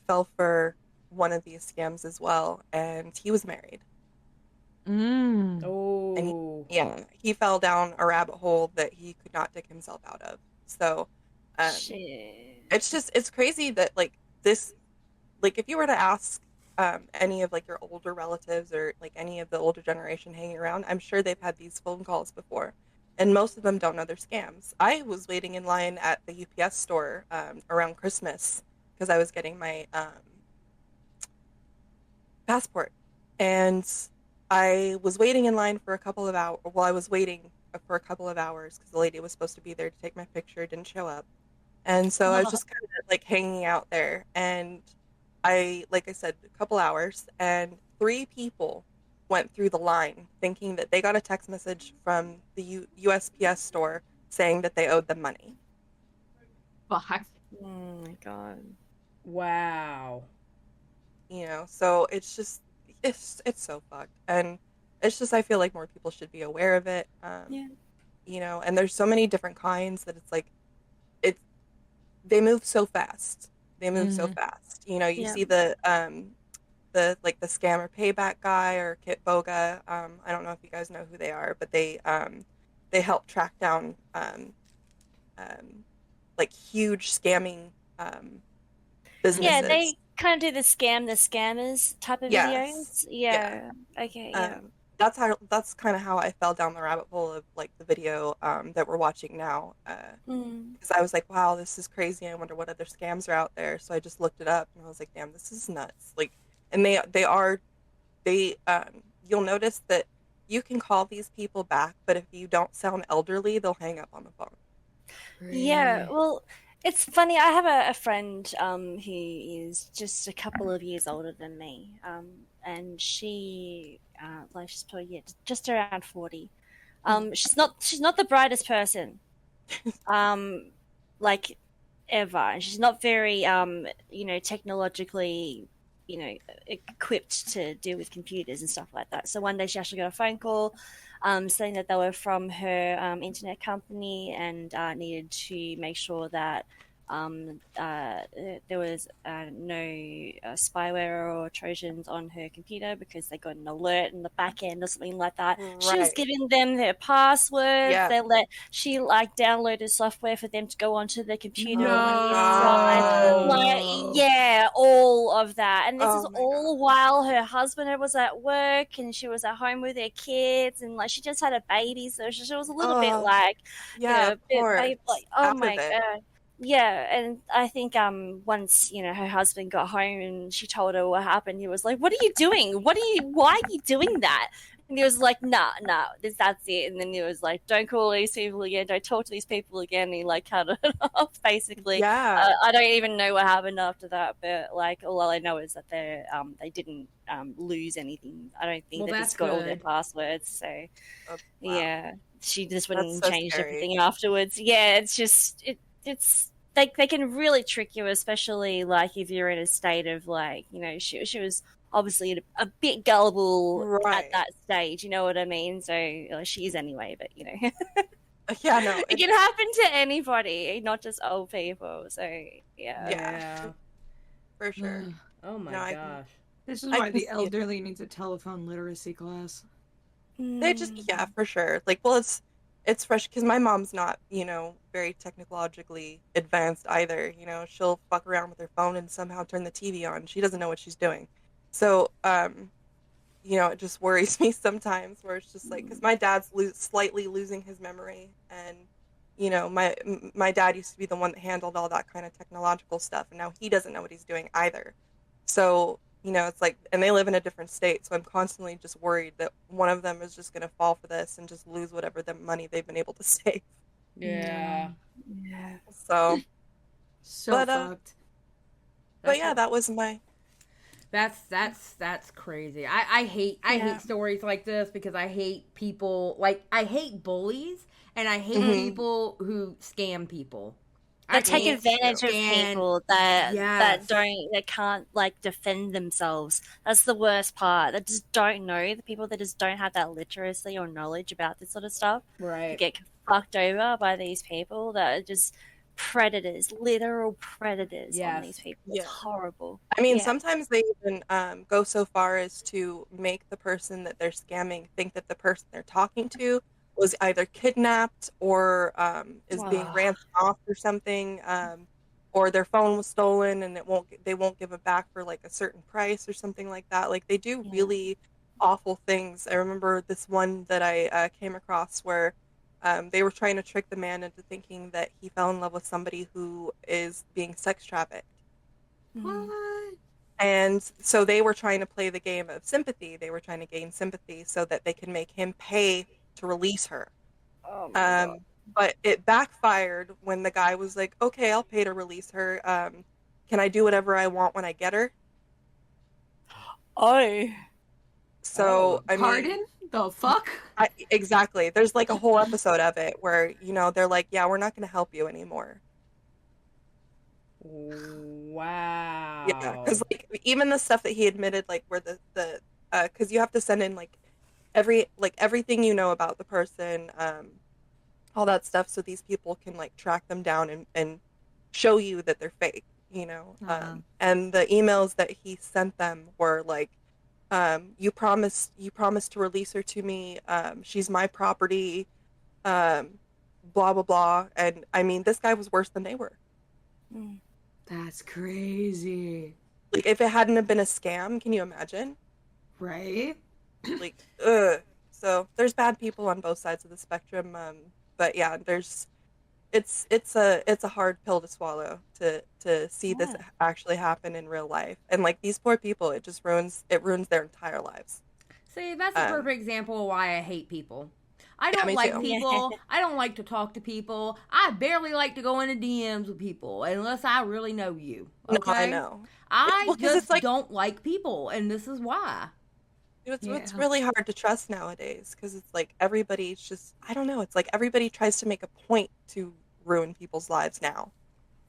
fell for one of these scams as well, and he was married. Oh, and he fell down a rabbit hole that he could not dig himself out of. So, it's crazy that like this, like, if you were to ask any of like your older relatives or like any of the older generation hanging around, I'm sure they've had these phone calls before, and most of them don't know they're scams. I was waiting in line at the UPS store around Christmas because I was getting my passport, and I was waiting in line for a couple of hours. Well, I was waiting for a couple of hours because the lady was supposed to be there to take my picture, didn't show up. And so I was just kind of like hanging out there. And like I said, a couple hours, and 3 people went through the line thinking that they got a text message from the USPS store saying that they owed them money. Fuck. Oh my God. Wow. You know, so it's just, it's so fucked. And it's just, I feel like more people should be aware of it. You know, and there's so many different kinds that it's like, they move so fast. They move so fast. You know, you see the scammer payback guy or Kit Boga. I don't know if you guys know who they are, but they help track down like huge scamming businesses. Yeah, they kind of do the scammers type of videos. Yeah. Okay. Yeah. That's kind of how I fell down the rabbit hole of like the video that we're watching now. Because I was like, wow, this is crazy. I wonder what other scams are out there. So I just looked it up, and I was like, damn, this is nuts. Like, and you'll notice that you can call these people back, but if you don't sound elderly, they'll hang up on the phone. Yeah. Well, it's funny. I have a friend who is just a couple of years older than me, and she, she's probably just around 40. She's not the brightest person, like ever, and she's not very technologically equipped to deal with computers and stuff like that. So one day she actually got a phone call saying that they were from her internet company and needed to make sure that there was no spyware or Trojans on her computer because they got an alert in the back end or something like that. Right. She was giving them their passwords. Yeah. She downloaded software for them to go onto their computer. No. All of that. And this is all while her husband was at work and she was at home with her kids, and like she just had a baby, so she was a little bit like, oh my God. Yeah, and I think once her husband got home and she told her what happened, he was like, "What are you doing? Why are you doing that?" And he was like, nah, that's it. And then he was like, don't call these people again, don't talk to these people again. And he like cut it off, basically. Yeah. I don't even know what happened after that, but like all I know is that they didn't lose anything. I don't think they just got all their passwords. So yeah, she just went and changed everything afterwards. Yeah, it's just it's they can really trick you, especially like if you're in a state of like, you know, she was obviously a bit gullible at that stage, you know what I mean? So she is anyway, but you know. Yeah, no. It can happen to anybody, not just old people. So yeah. For sure. Oh my gosh. This is why the elderly needs a telephone literacy class. They just, yeah, for sure. Like, well, it's fresh because my mom's not, you know, very technologically advanced either. You know, she'll fuck around with her phone and somehow turn the TV on. She doesn't know what she's doing. So, you know, it just worries me sometimes where it's just like, because my dad's slightly losing his memory. And, you know, my dad used to be the one that handled all that kind of technological stuff. And now he doesn't know what he's doing either. So, you know, it's like, and they live in a different state. So I'm constantly just worried that one of them is just going to fall for this and just lose whatever the money they've been able to save. Yeah. So fucked. But yeah, that was my... That's crazy. I hate stories like this because I hate people, like, I hate bullies and I hate people who scam people. That take advantage of people that can't like defend themselves. That's the worst part. That just don't know, the people that just don't have that literacy or knowledge about this sort of stuff. Right. Get fucked over by these people that are just predators, literal predators on these people. It's horrible. I mean, sometimes they even go so far as to make the person that they're scamming think that the person they're talking to was either kidnapped or is being ransomed off or something, or their phone was stolen and they won't give it back for like a certain price or something like that. Like they do really awful things. I remember this one that I came across where they were trying to trick the man into thinking that he fell in love with somebody who is being sex trafficked. What? And so they were trying to play the game of sympathy. They were trying to gain sympathy so that they can make him pay to release her. Oh my God. But it backfired when the guy was like, okay, I'll pay to release her. Can I do whatever I want when I get her? So, I mean... Pardon? The fuck? Exactly. There's like a whole episode of it where, you know, they're like, yeah, we're not going to help you anymore. Wow. Yeah, because like even the stuff that he admitted, like where the because you have to send in like everything you know about the person, all that stuff, so these people can like track them down and show you that they're fake, you know. And the emails that he sent them were like, you promised to release her to me. She's my property. Blah blah blah. And I mean, this guy was worse than they were. That's crazy. Like if it hadn't have been a scam, can you imagine? Right. Like, ugh. So there's bad people on both sides of the spectrum. But yeah, it's a hard pill to swallow to see this actually happen in real life. And like these poor people, it ruins their entire lives. See, that's a perfect example of why I hate people. I don't like people. I don't like to talk to people. I barely like to go into DMs with people unless I really know you. Okay? No, I know. I just don't like people, and this is why. It's really hard to trust nowadays because it's like everybody's just, I don't know, it's like everybody tries to make a point to ruin people's lives now.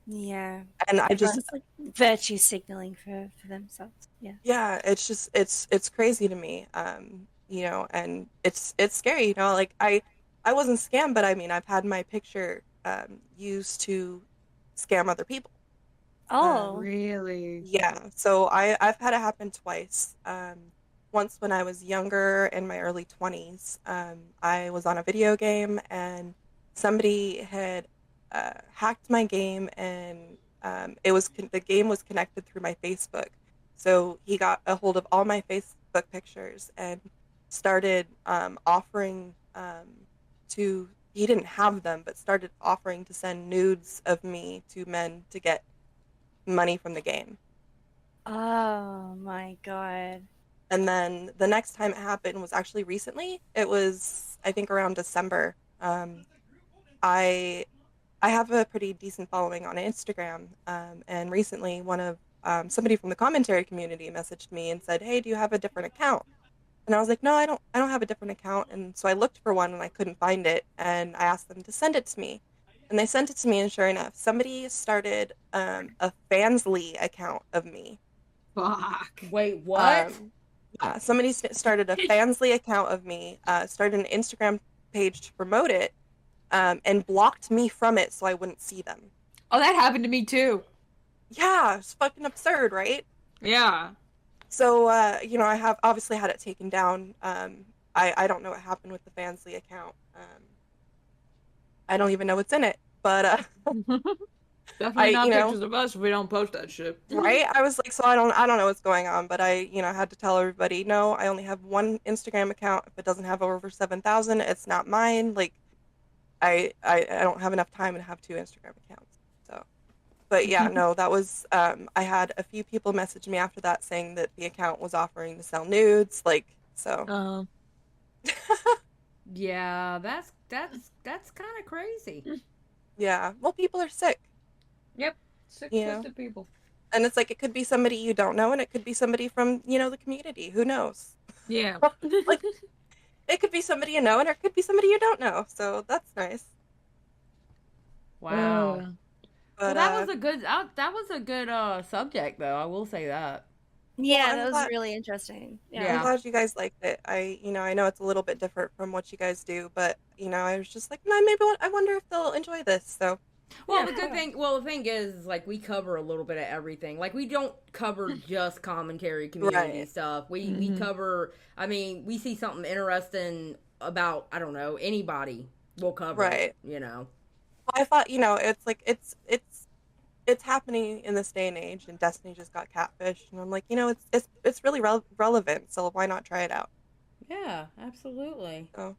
Yeah. And I just... It's like virtue signaling for themselves. Yeah. Yeah, it's just, it's crazy to me. You know, and it's scary, you know, like I wasn't scammed, but I mean, I've had my picture used to scam other people. Oh, really? Yeah. So I've had it happen twice. Once when I was younger in my early 20s, I was on a video game and somebody had hacked my game and the game was connected through my Facebook. So he got a hold of all my Facebook pictures and started offering he didn't have them, but started offering to send nudes of me to men to get money from the game. Oh my God. And then the next time it happened was actually recently. It was, I think, around December. I have a pretty decent following on Instagram, and recently somebody from the commentary community messaged me and said, "Hey, do you have a different account?" And I was like, "No, I don't have a different account." And so I looked for one and I couldn't find it, and I asked them to send it to me. And they sent it to me, and sure enough, somebody started a Fansly account of me. Fuck. Wait, what? Somebody started a Fansly account of me, started an Instagram page to promote it, and blocked me from it so I wouldn't see them. Oh, that happened to me too. Yeah, it's fucking absurd, right? Yeah. So, I have obviously had it taken down. I don't know what happened with the Fansly account. I don't even know what's in it, but Definitely not pictures of us if we don't post that shit. right? I was like, so I don't know what's going on, but I had to tell everybody, no, I only have one Instagram account. If it doesn't have over 7,000, it's not mine. Like, I don't have enough time to have 2 Instagram accounts. So, but yeah, no, that was, I had a few people message me after that saying that the account was offering to sell nudes, like, so. Yeah, that's kind of crazy. Yeah, well, people are sick. Yep. Sick, twisted people. And it's like, it could be somebody you don't know, and it could be somebody from, the community. Who knows? Yeah. Like, it could be somebody you know, and it could be somebody you don't know. So that's nice. Wow. But, well, that was a good subject, though. I will say that. Yeah, Well, that was really interesting. Yeah. I'm glad you guys liked it. I know it's a little bit different from what you guys do, but, I was just like, I wonder if they'll enjoy this. So. Well, the thing is, like, we cover a little bit of everything. Like, we don't cover just commentary community stuff. We cover, we see something interesting about, I don't know, anybody, we'll cover it, Well, I thought, it's like, it's happening in this day and age, and Destiny just got catfished, and I'm like, it's really relevant, so why not try it out? Yeah, absolutely. So.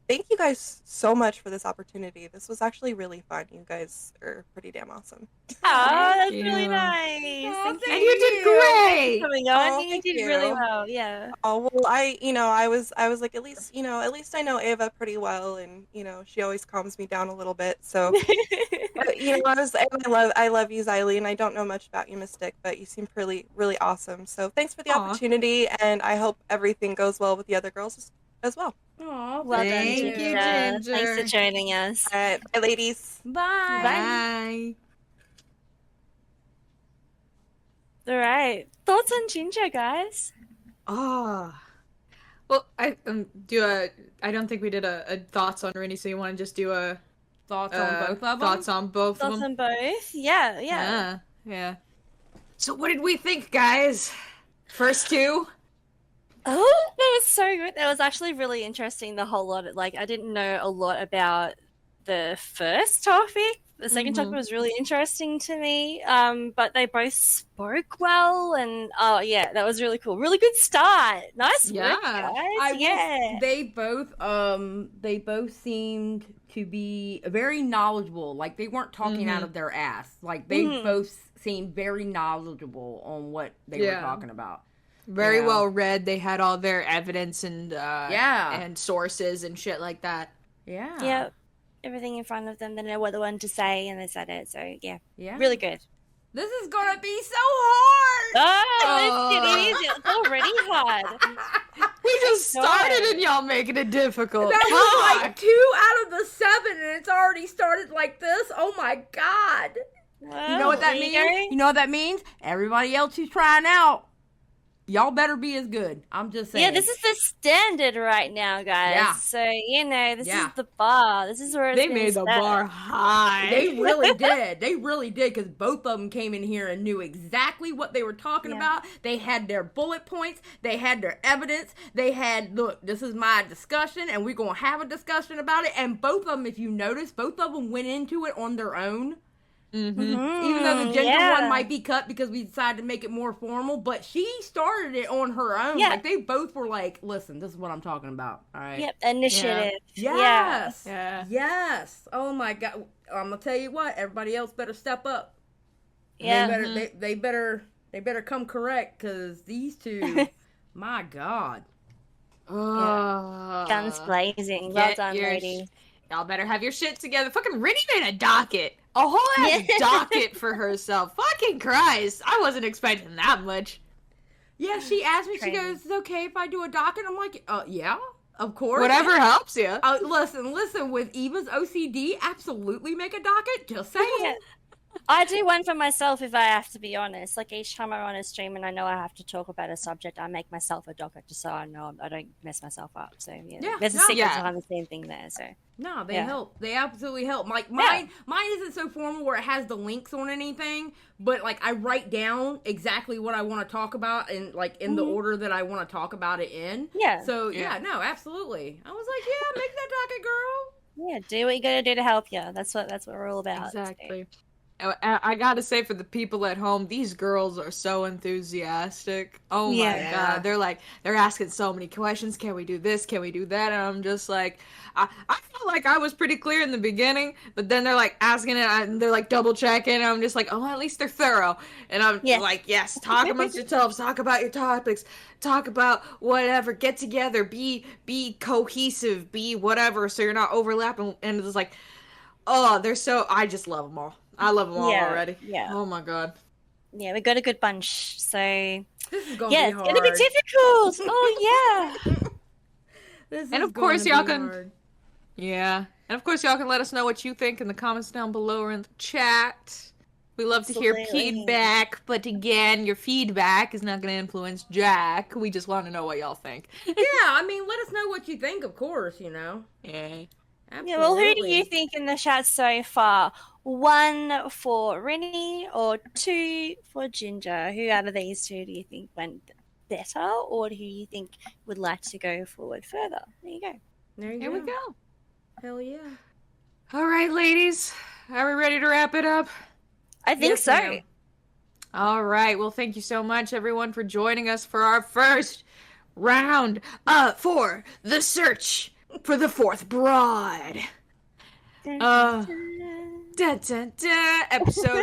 Thank you guys so much for this opportunity. This was actually really fun. You guys are pretty damn awesome. Oh, that's really nice. Thank you. And you did great. Coming on, you did really well. Yeah. Oh well, I was like, at least I know Ava pretty well, and she always calms me down a little bit. So, but, I love you, Xylie, and I don't know much about you, Mystic, but you seem really, really awesome. So thanks for the opportunity, and I hope everything goes well with the other girls as well. Aw, well done, Thank you, Ginger. Thanks for joining us. Bye, ladies. Bye. Bye. All right. Thoughts on Ginger, guys? Well, I don't think we did a thoughts on Rynnie, so you want to just do a thoughts on both of them? Thoughts on both of them? Thoughts on both? Yeah. So what did we think, guys? First 2? Oh, that was so good. That was actually really interesting. The whole lot, I didn't know a lot about the first topic. The second topic was really interesting to me. But they both spoke well, and that was really cool. Really good start. Nice work, guys. They both seemed to be very knowledgeable. Like, they weren't talking out of their ass. Like, they both seemed very knowledgeable on what they were talking about. Very well read. They had all their evidence and and sources and shit like that. Yeah. Yep. Everything in front of them. They know what they wanted to say, and they said it. So yeah. Really good. This is gonna be so hard. It is. It's already hard. We just started and y'all making it difficult. That was like 2 out of the 7, and it's already started like this. Oh my god. Well, you know what that means? You know what that means? Everybody else who's trying out, y'all better be as good. I'm just saying. Yeah, this is the standard right now, guys. Yeah. So, this is the bar. This is where they made the bar high. They really did. They really did, because both of them came in here and knew exactly what they were talking about. They had their bullet points. They had their evidence. They had, look, this is my discussion, and we're going to have a discussion about it. And both of them, if you notice, both of them went into it on their own. Even though the Ginger one might be cut because we decided to make it more formal, but she started it on her own. Yeah. Like, they both were like, listen, this is what I'm talking about. All right. Yep. Initiative. Yes. Yes. Oh my god. I'm gonna tell you what, everybody else better step up. Yeah. They better come correct, because these two My God. Guns blazing. Well done, lady. Y'all better have your shit together. Fucking Rynnie made a docket. A whole ass docket for herself. Fucking Christ. I wasn't expecting that much. Yeah, she asked me, she goes, is it okay if I do a docket? I'm like, yeah, of course. Whatever helps you. Listen, with Eva's OCD, absolutely make a docket. Just saying. Yeah. I do one for myself if I have to be honest. Like each time I'm on a stream and I know I have to talk about a subject, I make myself a docket just so I know I don't mess myself up. So there's a secret behind the same thing there. So no, they help. They absolutely help. Like mine isn't so formal where it has the links on anything, but like I write down exactly what I want to talk about and like in the order that I want to talk about it in. Yeah. So no, absolutely. I was like, yeah, make that docket, girl. Yeah, do what you gotta do to help you. That's what we're all about. Exactly. So. I gotta say, for the people at home, these girls are so enthusiastic. Oh my God. They're asking so many questions. Can we do this? Can we do that? And I'm just like, I felt like I was pretty clear in the beginning, but then they're like asking it and they're like double checking. And I'm just like, oh, at least they're thorough. And I'm like, yes, talk amongst yourselves, talk about your topics, talk about whatever, get together, be cohesive, be whatever, so you're not overlapping. And it's like, oh, I just love them all. I love them all already. Yeah. Oh my God. Yeah, we got a good bunch. So this is gonna be hard. It's gonna be difficult. Oh yeah. And of course y'all can. Yeah. And of course y'all can let us know what you think in the comments down below or in the chat. We love to hear feedback, but again, your feedback is not going to influence Jack. We just want to know what y'all think. Yeah, I mean, let us know what you think, of course, Yeah. Absolutely. Yeah, well, who do you think in the chat so far? 1 for Rynnie or 2 for Ginger? Who out of these two do you think went better, or who you think would like to go forward further? There you go. Here we go. Hell yeah. All right, ladies. Are we ready to wrap it up? I think so. Ma'am. All right. Well, thank you so much, everyone, for joining us for our first round for the search for the fourth broad. Episode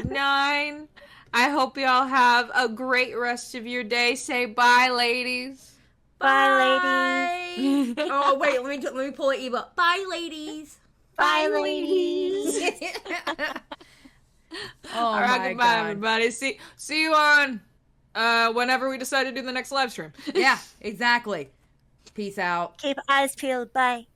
9. I hope y'all have a great rest of your day. Say bye, ladies. Bye, ladies. Oh, wait. Let me pull it, Eva. Bye, ladies. Bye, ladies. All right, goodbye, everybody. See you on whenever we decide to do the next live stream. Yeah, exactly. Peace out. Keep eyes peeled. Bye.